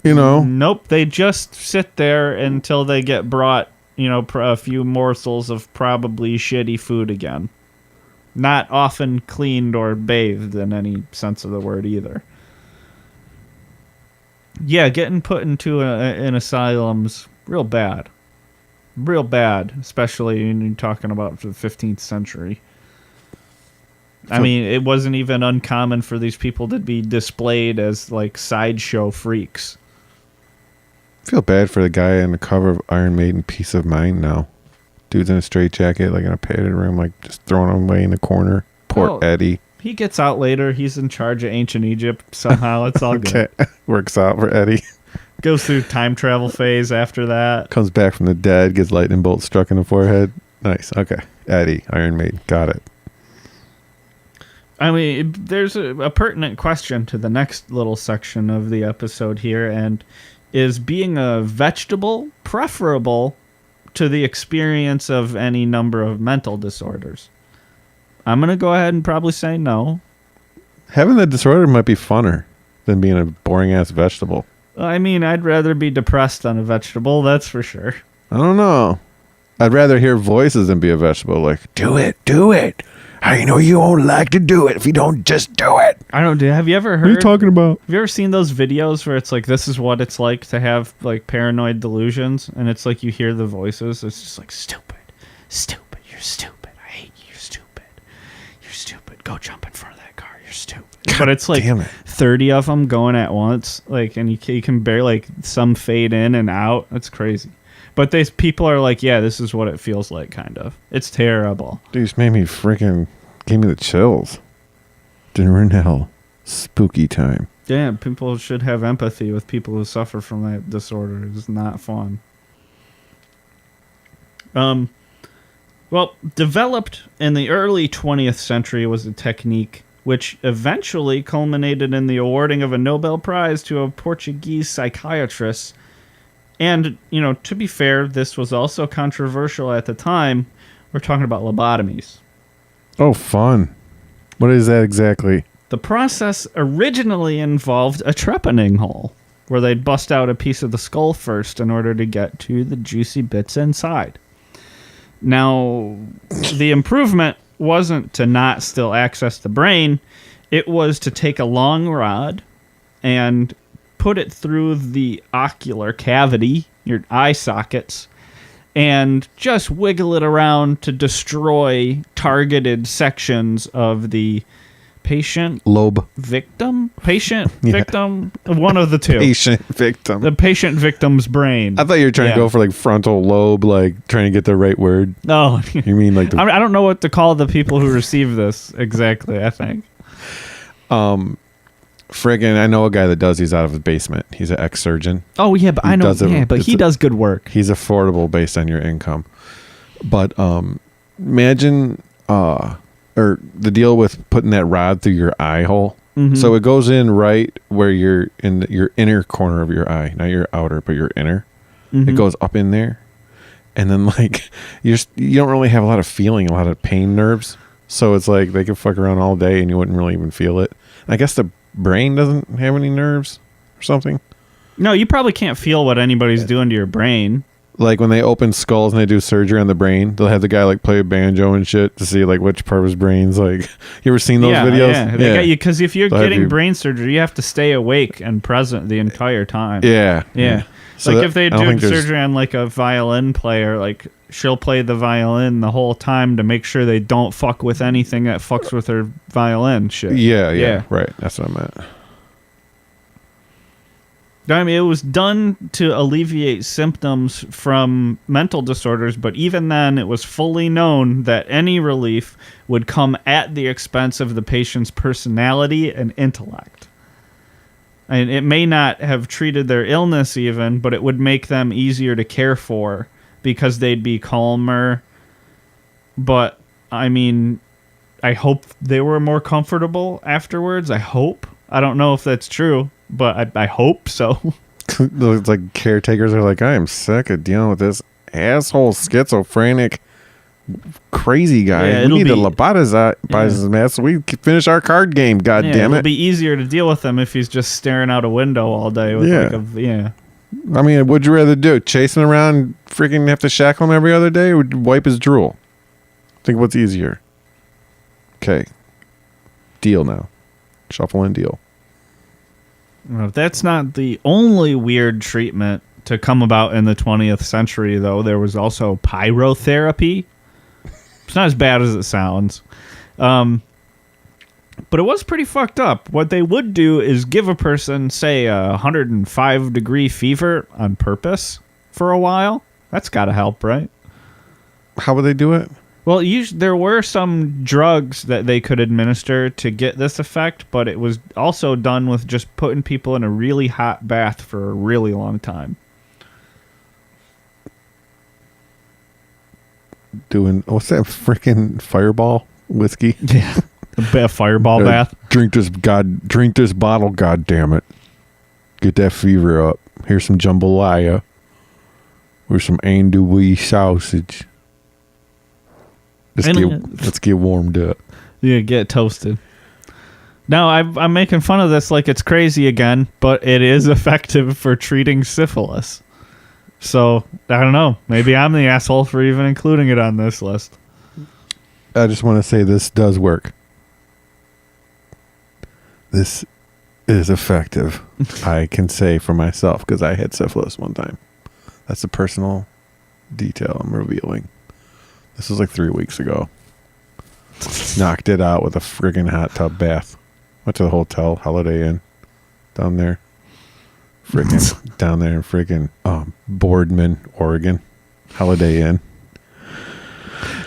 Nope, they just sit there until they get brought, a few morsels of probably shitty food again. Not often cleaned or bathed in any sense of the word either. Yeah, getting put into an asylum's real bad. Real bad, especially when you're talking about the 15th century. I mean, it wasn't even uncommon for these people to be displayed as, like, sideshow freaks.
I feel bad for the guy on the cover of Iron Maiden, Peace of Mind now. Dude's in a straitjacket, like in a padded room, like just throwing him away in the corner. Poor Eddie.
He gets out later. He's in charge of ancient Egypt somehow. It's all good.
Okay. Works out for Eddie.
Goes through time travel phase after that.
Comes back from the dead, gets lightning bolt struck in the forehead. Nice. Okay. Eddie, Iron Maiden. Got it.
I mean, there's a pertinent question to the next little section of the episode here, and is being a vegetable preferable to the experience of any number of mental disorders? I'm going to go ahead and probably say no.
Having the disorder might be funner than being a boring-ass vegetable.
I mean, I'd rather be depressed than a vegetable, that's for sure.
I don't know. I'd rather hear voices than be a vegetable. Like, do it. I know you won't like to do it if you don't just do it.
I don't. Have you ever heard?
What are you talking about?
Have you ever seen those videos where it's like, this is what it's like to have like paranoid delusions, and it's like you hear the voices. It's just like stupid, you're stupid. I hate you. You're stupid. Go jump in front of that car. You're stupid. But it's like 30 of them going at once, like, and you can barely, like, some fade in and out. It's crazy. But people are like, yeah, this is what it feels like, kind of. It's terrible.
Dude, this made me gave me the chills. Dinner in Hell. Spooky time.
Yeah, people should have empathy with people who suffer from that disorder. It's not fun. Well, developed in the early 20th century was a technique which eventually culminated in the awarding of a Nobel Prize to a Portuguese psychiatrist. And, to be fair, this was also controversial at the time. We're talking about lobotomies.
Oh, fun. What is that exactly?
The process originally involved a trepanning hole, where they'd bust out a piece of the skull first in order to get to the juicy bits inside. Now, the improvement wasn't to not still access the brain. It was to take a long rod and put it through the ocular cavity, your eye sockets, and just wiggle it around to destroy targeted sections of the patient victim, one of the two.
Patient victim.
The patient victim's brain.
I thought you were trying to go for like frontal lobe, like trying to get the right word.
No.
You mean like
I don't know what to call the people who receive this exactly, I think.
Friggin', I know a guy that does these out of his basement. He's an ex-surgeon.
Oh, yeah, but I know. Yeah, but he does good work.
He's affordable based on your income. But imagine or the deal with putting that rod through your eye hole. Mm-hmm. So it goes in right where you're in your inner corner of your eye, not your outer, but your inner. Mm-hmm. It goes up in there, and then like you don't really have a lot of feeling, a lot of pain nerves. So it's like they could fuck around all day and you wouldn't really even feel it. I guess the brain doesn't have any nerves or something.
No, you probably can't feel what anybody's doing to your brain.
Like when they open skulls and they do surgery on the brain, they'll have the guy like play a banjo and shit to see like which part of his brain's like. You ever seen those videos?
Yeah, they got you because if you're getting brain surgery, you have to stay awake and present the entire time. Yeah. So like if they do surgery on like a violin player, like she'll play the violin the whole time to make sure they don't fuck with anything that fucks with her violin shit.
Yeah. Right. That's what I meant.
I mean, it was done to alleviate symptoms from mental disorders, but even then, it was fully known that any relief would come at the expense of the patient's personality and intellect. And it may not have treated their illness even, but it would make them easier to care for because they'd be calmer. But, I mean, I hope they were more comfortable afterwards. I hope. I don't know if that's true. But I hope so.
Those like caretakers are like, I am sick of dealing with this asshole schizophrenic crazy guy.
Yeah,
we need to lobotomize his ass so we can finish our card game. God damn it!
It'll be easier to deal with him if he's just staring out a window all day. With
I mean, what'd you rather do? Chase him around, freaking have to shackle him every other day, or wipe his drool? Think what's easier. Okay, deal now. Shuffle and deal.
Well, that's not the only weird treatment to come about in the 20th century, though. There was also pyrotherapy. It's not as bad as it sounds. But it was pretty fucked up. What they would do is give a person, say, a 105-degree fever on purpose for a while. That's got to help, right?
How would they do it?
Well, there were some drugs that they could administer to get this effect, but it was also done with just putting people in a really hot bath for a really long time.
Doing, what's that freaking Fireball whiskey?
Yeah, a fireball bath.
Drink this bottle, god damn it. Get that fever up. Here's some jambalaya with some andouille sausage. Let's get warmed up.
Yeah, get toasted. Now, I'm making fun of this like it's crazy again, but it is effective for treating syphilis. So, I don't know. Maybe I'm the asshole for even including it on this list.
I just want to say this does work. This is effective. I can say for myself because I had syphilis one time. That's a personal detail I'm revealing. This was like 3 weeks ago. Knocked it out with a friggin' hot tub bath. Went to the hotel, Holiday Inn, down there. Friggin' down there in friggin' Boardman, Oregon. Holiday Inn.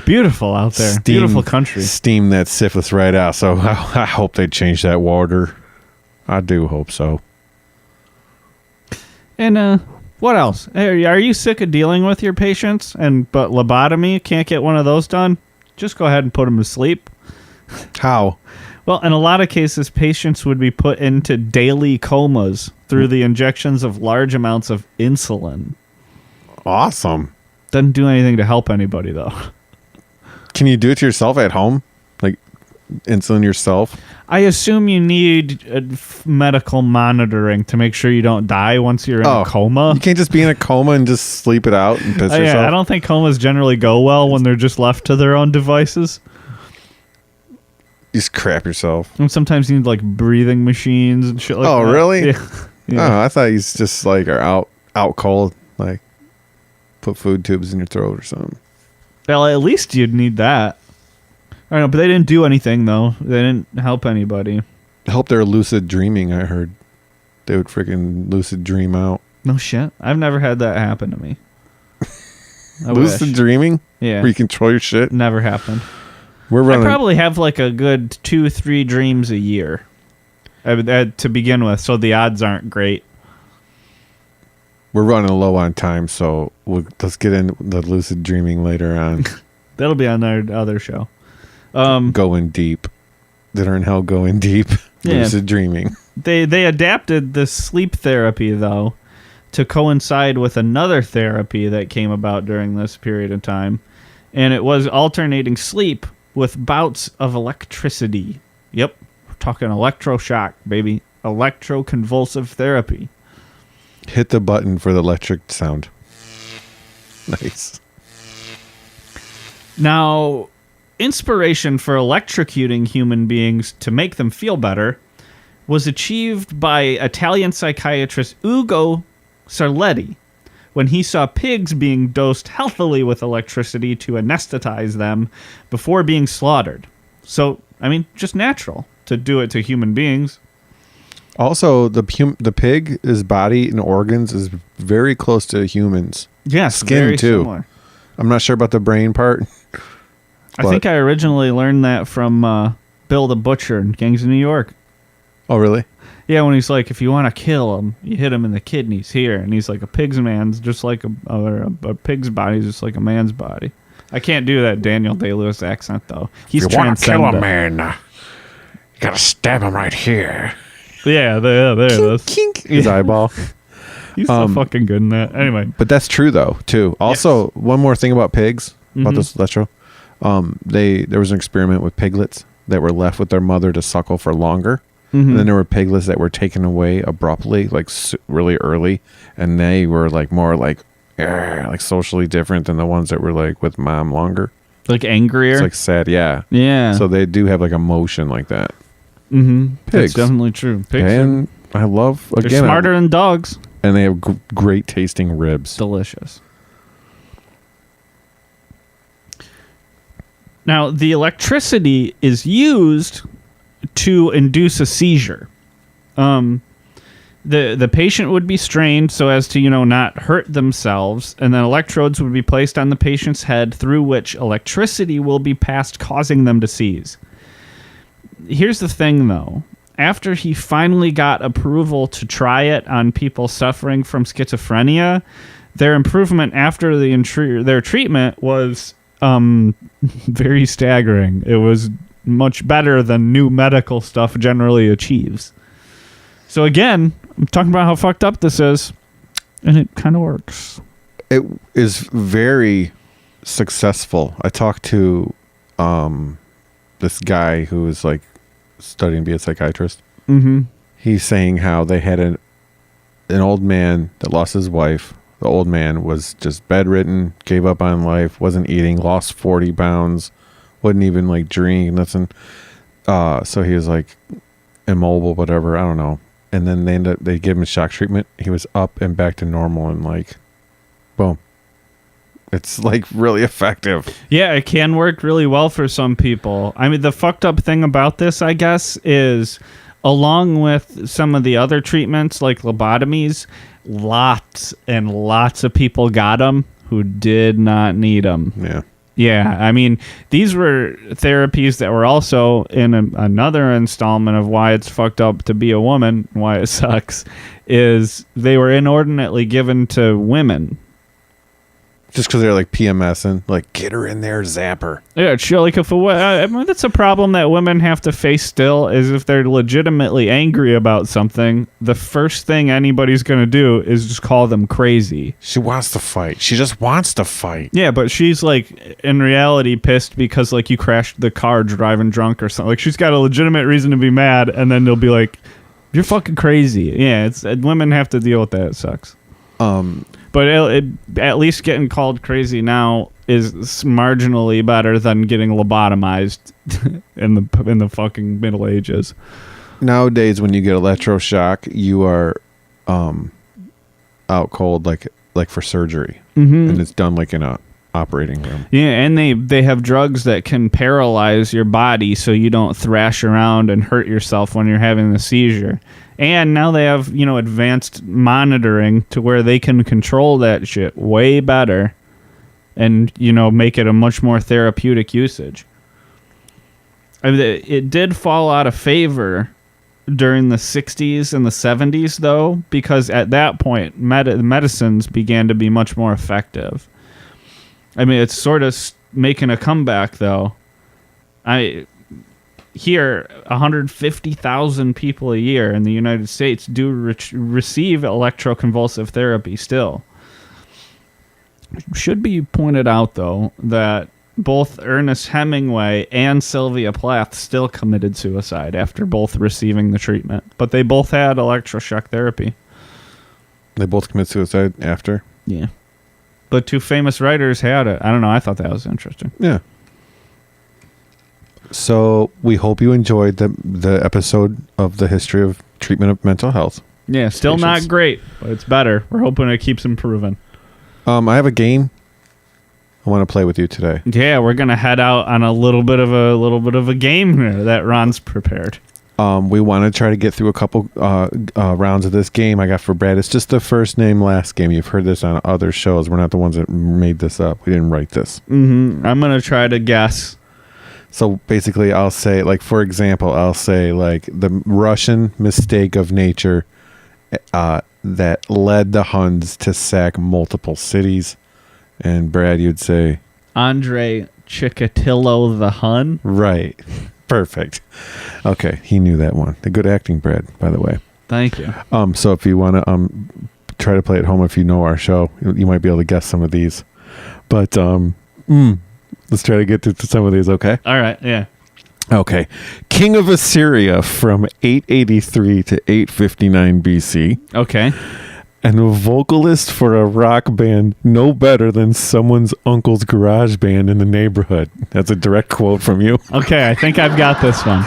Beautiful out there. Beautiful country.
Steam that syphilis right out. So I hope they change that water. I do hope so.
And what else? Hey, are you sick of dealing with your patients? But lobotomy, can't get one of those done? Just go ahead and put them to sleep.
How?
Well, in a lot of cases, patients would be put into daily comas through the injections of large amounts of insulin.
Awesome.
Doesn't do anything to help anybody, though.
Can you do it to yourself at home? Like insulin yourself?
I assume you need medical monitoring to make sure you don't die once you're in a coma.
You can't just be in a coma and just sleep it out and piss yourself?
Yeah, I don't think comas generally go well when they're just left to their own devices.
You just crap yourself.
And sometimes you need like breathing machines and shit like that.
Oh, really?
Yeah.
Oh, I thought he's just like are out cold, like put food tubes in your throat or something.
Well, at least you'd need that. I don't know, but they didn't do anything though. They didn't help anybody.
I hope they're lucid dreaming. I heard they would freaking lucid dream out.
No shit. I've never had that happen to me.
Lucid dreaming?
Yeah.
Where you control your shit?
Never happened.
We're running.
I probably have like a good 2-3 dreams a year to begin with, so the odds aren't great.
We're running low on time, so let's get in the lucid dreaming later on.
That'll be on our other show.
Going deep. Dinner in Hell going deep.
Yeah.
Lucid dreaming.
They adapted the sleep therapy, though, to coincide with another therapy that came about during this period of time. And it was alternating sleep with bouts of electricity. Yep. We're talking electroshock, baby. Electroconvulsive therapy.
Hit the button for the electric sound. Nice.
Now, inspiration for electrocuting human beings to make them feel better was achieved by Italian psychiatrist Ugo Sarletti when he saw pigs being dosed healthily with electricity to anesthetize them before being slaughtered. So, I mean, just natural to do it to human beings.
Also, the pig, his body and organs is very close to humans.
Yes,
skin
very
too.
Similar.
I'm not sure about the brain part.
I think I originally learned that from Bill the Butcher in Gangs of New York.
Oh, really?
Yeah, when he's like, if you want to kill him, you hit him in the kidneys here. And he's like, a pig's man's just like a pig's body is just like a man's body. I can't do that Daniel Day-Lewis accent, though. He's
If you want to kill a
transcendent.
man, you gotta stab him right here.
Yeah, there it is.
Kink. His eyeball.
He's so fucking good in that. Anyway.
But that's true, though, too. Also, one more thing about pigs, about this electro. There was an experiment with piglets that were left with their mother to suckle for longer. And then there were piglets that were taken away abruptly, like really early. And they were like more like socially different than the ones that were like with mom longer.
Like angrier?
It's like sad, yeah.
Yeah.
So they do have like emotion like that.
Mm-hmm.
Pigs.
That's definitely true. Pigs
And I love,
they're
again,
smarter than dogs.
and they have great tasting ribs.
Delicious. Now, the electricity is used to induce a seizure. The patient would be strained so as to, not hurt themselves, and then electrodes would be placed on the patient's head through which electricity will be passed, causing them to seize. Here's the thing, though. After he finally got approval to try it on people suffering from schizophrenia, their improvement after their treatment was very staggering. It was much better than new medical stuff generally achieves. So again, I'm talking about how fucked up this is, and it kind of works.
It is very successful. I talked to this guy who was like studying to be a psychiatrist.
Mm-hmm.
He's saying how they had an old man that lost his wife The old man was just bedridden, gave up on life, wasn't eating, lost 40 pounds, wouldn't even like drink, nothing. So he was like immobile, whatever. I don't know. And then they gave him shock treatment. He was up and back to normal, and like, boom. It's like really effective.
Yeah, it can work really well for some people. I mean, the fucked up thing about this, I guess, is along with some of the other treatments like lobotomies, lots and lots of people got them who did not need them.
Yeah.
Yeah, I mean, these were therapies that were also in another installment of why it's fucked up to be a woman, why it sucks, is they were inordinately given to women.
Just because they're like PMSing, like, get her in there, zap her.
Yeah, chill. Like if I mean, that's a problem that women have to face still, is if they're legitimately angry about something, the first thing anybody's going to do is just call them crazy.
She wants to fight. She just wants to fight.
Yeah, but she's like, in reality, pissed because like you crashed the car driving drunk or something. Like she's got a legitimate reason to be mad, and then they'll be like, you're fucking crazy. Yeah, it's women have to deal with that. It sucks. But at least getting called crazy now is marginally better than getting lobotomized in the fucking Middle Ages.
Nowadays, when you get electroshock, you are out cold, like for surgery, and it's done like in a operating room.
Yeah, and they have drugs that can paralyze your body so you don't thrash around and hurt yourself when you're having the seizure. And now they have, advanced monitoring to where they can control that shit way better and, make it a much more therapeutic usage. I mean, it did fall out of favor during the 60s and the 70s, though, because at that point, medicines began to be much more effective. I mean, it's sort of making a comeback, though. Here, 150,000 people a year in the United States do receive electroconvulsive therapy still. Should be pointed out, though, that both Ernest Hemingway and Sylvia Plath still committed suicide after both receiving the treatment. But they both had electroshock therapy.
They both commit suicide after?
Yeah. But two famous writers had it. I don't know. I thought that was interesting.
Yeah. So we hope you enjoyed the episode of the history of treatment of mental health.
Yeah, still
patients.
Not great, but it's better. We're hoping it keeps improving.
I have a game I want to play with you today.
Yeah, we're gonna head out on a little bit of a game here that Ron's prepared.
We want to try to get through a couple rounds of this game I got for Brad. It's just the first name, last game. You've heard this on other shows. We're not the ones that made this up. We didn't write this.
I'm gonna try to guess.
So basically, I'll say, like, for example, I'll say, like, the Russian mistake of nature that led the Huns to sack multiple cities. And Brad, you'd say?
Andrei Chikatilo the Hun?
Right. Perfect. Okay, he knew that one. The good acting, Brad, by the way.
Thank you.
So if you want to try to play at home, if you know our show, you might be able to guess some of these. But let's try to get to some of these, okay?
All right, yeah.
Okay. King of Assyria from 883 to 859 BC.
Okay.
And a vocalist for a rock band no better than someone's uncle's garage band in the neighborhood. That's a direct quote from you.
Okay, I think I've got this one.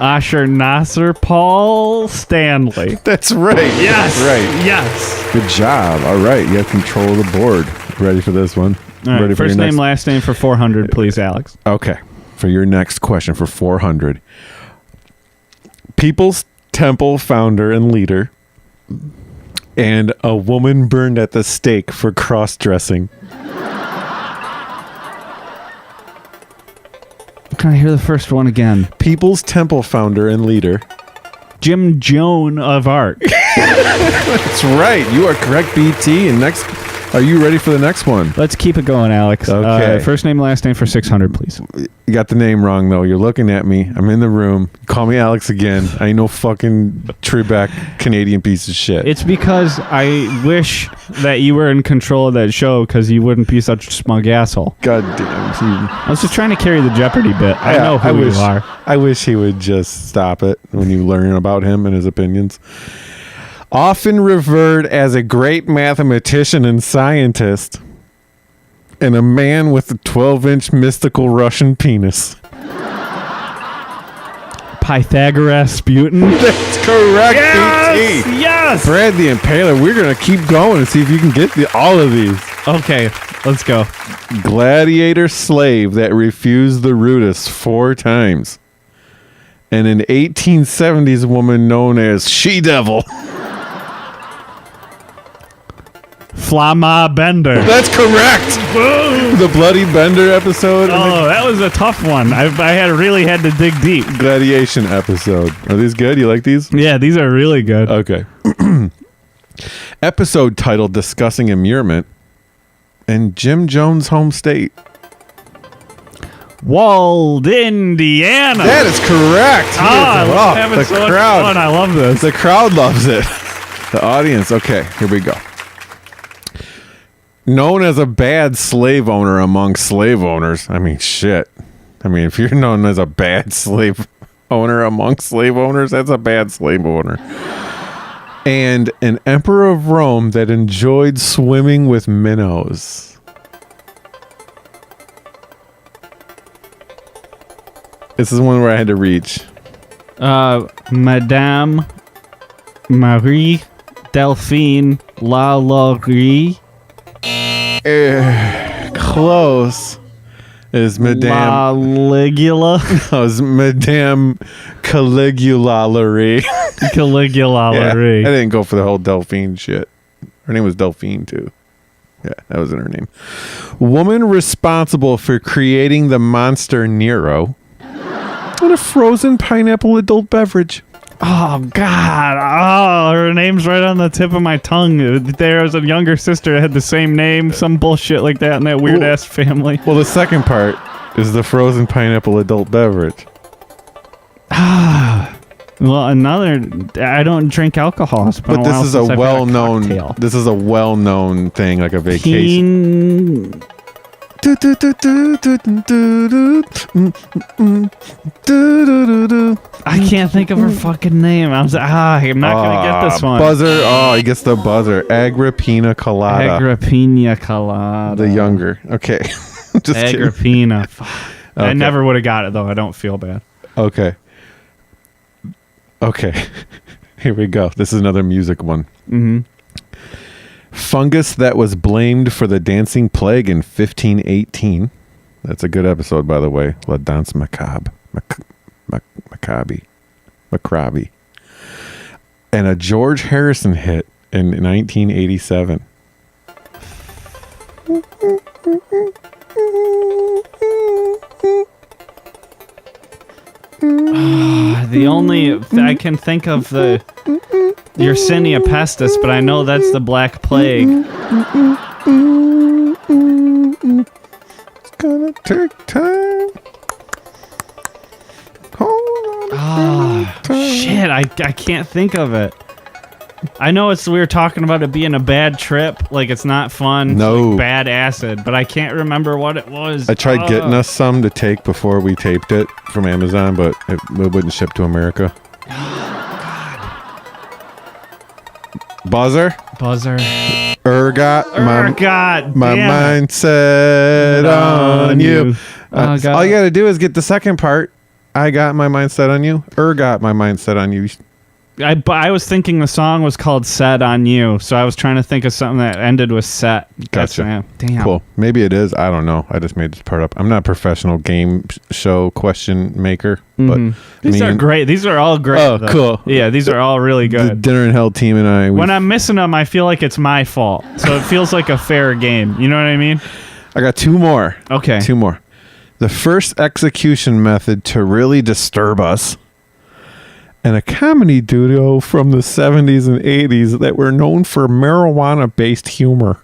Asher Nasser Paul Stanley.
That's right.
Yes.
That's right.
Yes.
Good job. All right. You have control of the board. Ready for this one?
All right,
Ready for
first
your
name, last name for 400, please, Alex.
Okay. For your next question for 400. People's Temple founder and leader and a woman burned at the stake for cross-dressing.
Can I hear the first one again?
People's Temple founder and leader.
Jim Joan of Arc.
That's right. You are correct, BT. And next, are you ready for the next one?
Let's keep it going, Alex.
Okay.
First name, last name for 600, please.
You got the name wrong, though. You're looking at me. I'm in the room. Call me Alex again. I ain't no fucking Trebek Canadian piece of shit.
It's because I wish that you were in control of that show because you wouldn't be such a smug asshole.
God damn.
I was just trying to carry the Jeopardy bit. I know who you are.
I wish he would just stop it when you learn about him and his opinions. Often revered as a great mathematician and scientist, and a man with a 12-inch mystical Russian penis.
Pythagoras-Sputin.
That's correct,
Yes!
BT.
Yes!
Brad the Impaler, we're going to keep going and see if you can get all of these.
Okay, let's go.
Gladiator slave that refused the rudis 4 times. And an 1870s woman known as She-Devil.
Flama Bender.
That's correct.
Boom!
The Bloody Bender episode.
Oh, that was a tough one. I really had to dig deep.
Gladiation episode. Are these good? You like these?
Yeah, these are really good.
Okay. Episode titled Discussing Immurement and Jim Jones' home state.
Walled, Indiana.
That is correct.
I'm having
the
so much
crowd.
fun. I love this.
The crowd loves it. The audience. Okay, here we go. Known as a bad slave owner among slave owners. I mean, shit. I mean, if you're known as a bad slave owner among slave owners, that's a bad slave owner. And an emperor of Rome that enjoyed swimming with minnows. This is one where I had to reach.
Madame Marie Delphine Lalaurie.
Close. Is Madame
Caligula.
No, it's Madame Caligulalery.
Caligulalery.
Yeah, I didn't go for the whole Delphine shit. Her name was Delphine too. Yeah, that wasn't her name. Woman responsible for creating the monster Nero. And a frozen pineapple adult beverage.
Oh, God. Oh, her name's right on the tip of my tongue. There was a younger sister that had the same name, some bullshit like that in that weird-ass family.
Well, the second part is the frozen pineapple adult beverage.
Well, another... I don't drink alcohol. It's been
But
while
this is a
since I've had
well-known...
cocktail.
This is a well-known thing, like a vacation.
Peen...
I
can't think of her fucking name. I'm not gonna get this one.
Buzzer. Oh, he gets the buzzer. Agrippina Colada.
Agrippina Colada.
The younger. Okay. Just kidding.
Agrippina. I
Okay.
never would have got it though. I don't feel bad.
Okay. Here we go. This is another music one.
Mm-hmm.
Fungus that was blamed for the dancing plague in 1518. That's a good episode, by the way. La Danse Macabre. Maccabi. And a George Harrison hit in 1987.
The only I can think of the Yersinia pestis, but I know that's the Black Plague.
It's gonna take time. Hold on.
Shit, I can't think of it. I know we were talking about it being a bad trip, like it's not fun.
No.
Like bad acid, but I can't remember what it was.
I tried getting us some to take before we taped it from Amazon, but it wouldn't ship to America. Buzzer. Ergot.
God,
My
damn it.
mindset on you.
Oh, God.
All you gotta do is get the second part. I got my mindset on you. Got my mindset on you.
I was thinking the song was called "Set on You," so I was trying to think of something that ended with "set."
Gotcha.
Damn.
Cool. Maybe it is. I don't know. I just made this part up. I'm not a professional game show question maker, but
These are great. These are all great.
Oh,
though.
cool.
Yeah, these are all really
The
good.
Dinner in Hell team and I.
When I'm missing them, I feel like it's my fault. So it feels like a fair game. You know what I mean?
I got 2 more.
Okay.
2 more. The first execution method to really disturb us, and a comedy duo from the 70s and 80s that were known for marijuana-based humor.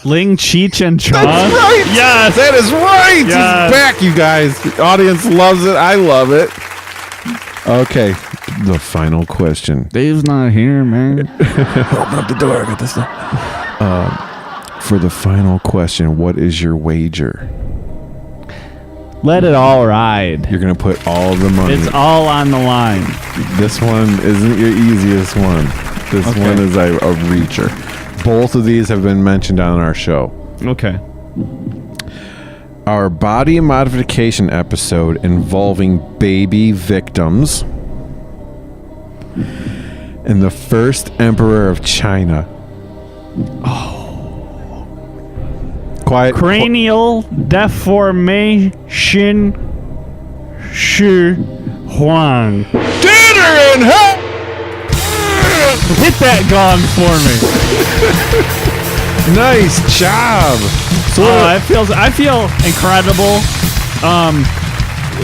Ling, Cheech, and Chong.
That's right.
Yes.
That is right.
Yes.
He's back, you guys. The audience loves it. I love it. Okay. The final question.
Dave's not here, man.
Open up the door. I got this stuff. For the final question, what is your wager?
Let it all ride.
You're going to put all the money.
It's all on the line.
This one isn't your easiest one. This
Okay.
one is a reacher. Both of these have been mentioned on our show.
Okay.
Our body modification episode involving baby victims and the first emperor of China. Oh. Quiet.
Cranial deformation Shi Huang.
Dinner in hell!
Hit that gong for me.
Nice job. So
I feel incredible.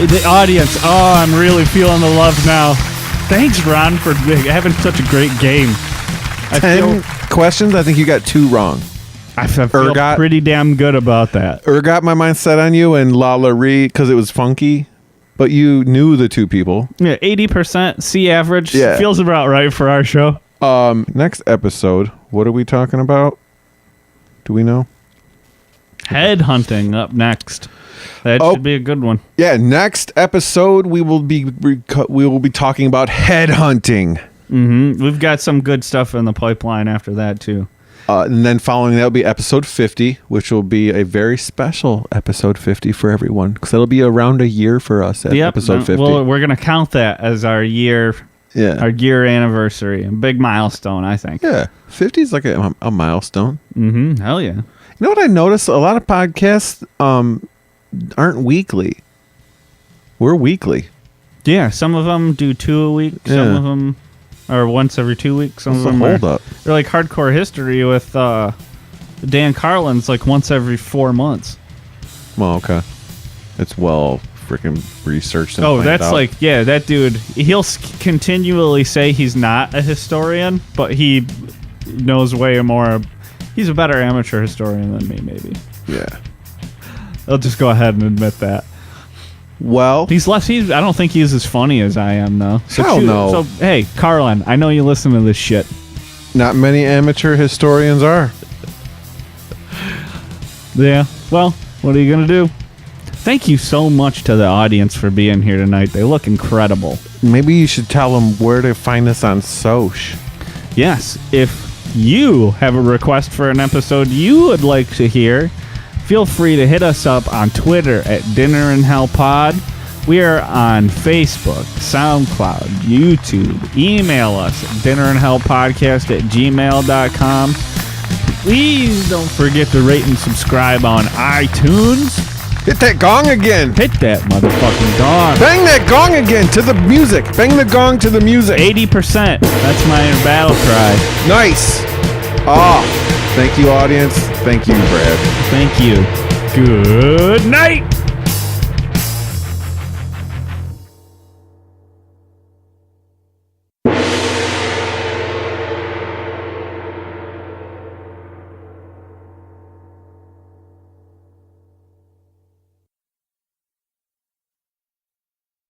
The audience. Oh, I'm really feeling the love now. Thanks, Ron, for having such a great game.
10 questions. I think you got 2 wrong.
I feel
Ergot.
pretty damn good about that.
Got my mind set on you and La La Ree because it was funky, but you knew the 2 people.
Yeah, 80% C average.
Yeah.
Feels about right for our show.
Next episode, what are we talking about? Do we know?
Head hunting up next. That should be a good one.
Yeah, next episode we will be talking about head hunting.
Mm-hmm. We've got some good stuff in the pipeline after that too.
And then following that will be episode 50, which will be a very special episode 50 for everyone because that'll be around a year for us at episode 50.
Well, we're gonna count that as our year.
Yeah.
Our year anniversary. A big milestone, I think.
Yeah. 50 is like a milestone.
Mm-hmm. Hell yeah.
You know what I noticed? A lot of podcasts aren't weekly. We're weekly.
Yeah, some of them do 2 a week. Some
Yeah.
of them are once every 2 weeks. Some
What's
of
the
them
hold up?
they're like Hardcore History with Dan Carlin's like once every 4 months.
Well, okay. It's well freaking researched. And
Oh,
planned
that's
out.
like, yeah, that dude, he'll continually say he's not a historian, but he knows way more. He's a better amateur historian than me, maybe.
Yeah.
I'll just go ahead and admit that.
Well,
I don't think he's as funny as I am, though.
Hell no.
So, hey, Carlin, I know you listen to this shit.
not many amateur historians are.
Yeah. Well, what are you going to do? Thank you so much to the audience for being here tonight. They look incredible.
Maybe you should tell them where to find us on Soch.
Yes, if you have a request for an episode you would like to hear, feel free to hit us up on Twitter at Dinner in Hell Pod. We are on Facebook, SoundCloud, YouTube. Email us at dinnerinhellpodcast@gmail.com. Please don't forget to rate and subscribe on iTunes.
Hit that gong again.
Hit that motherfucking gong.
Bang that gong again to the music. Bang the gong to the music.
80%. That's my battle cry.
Nice. Thank you, audience. Thank you, Brad.
Thank you. Good night.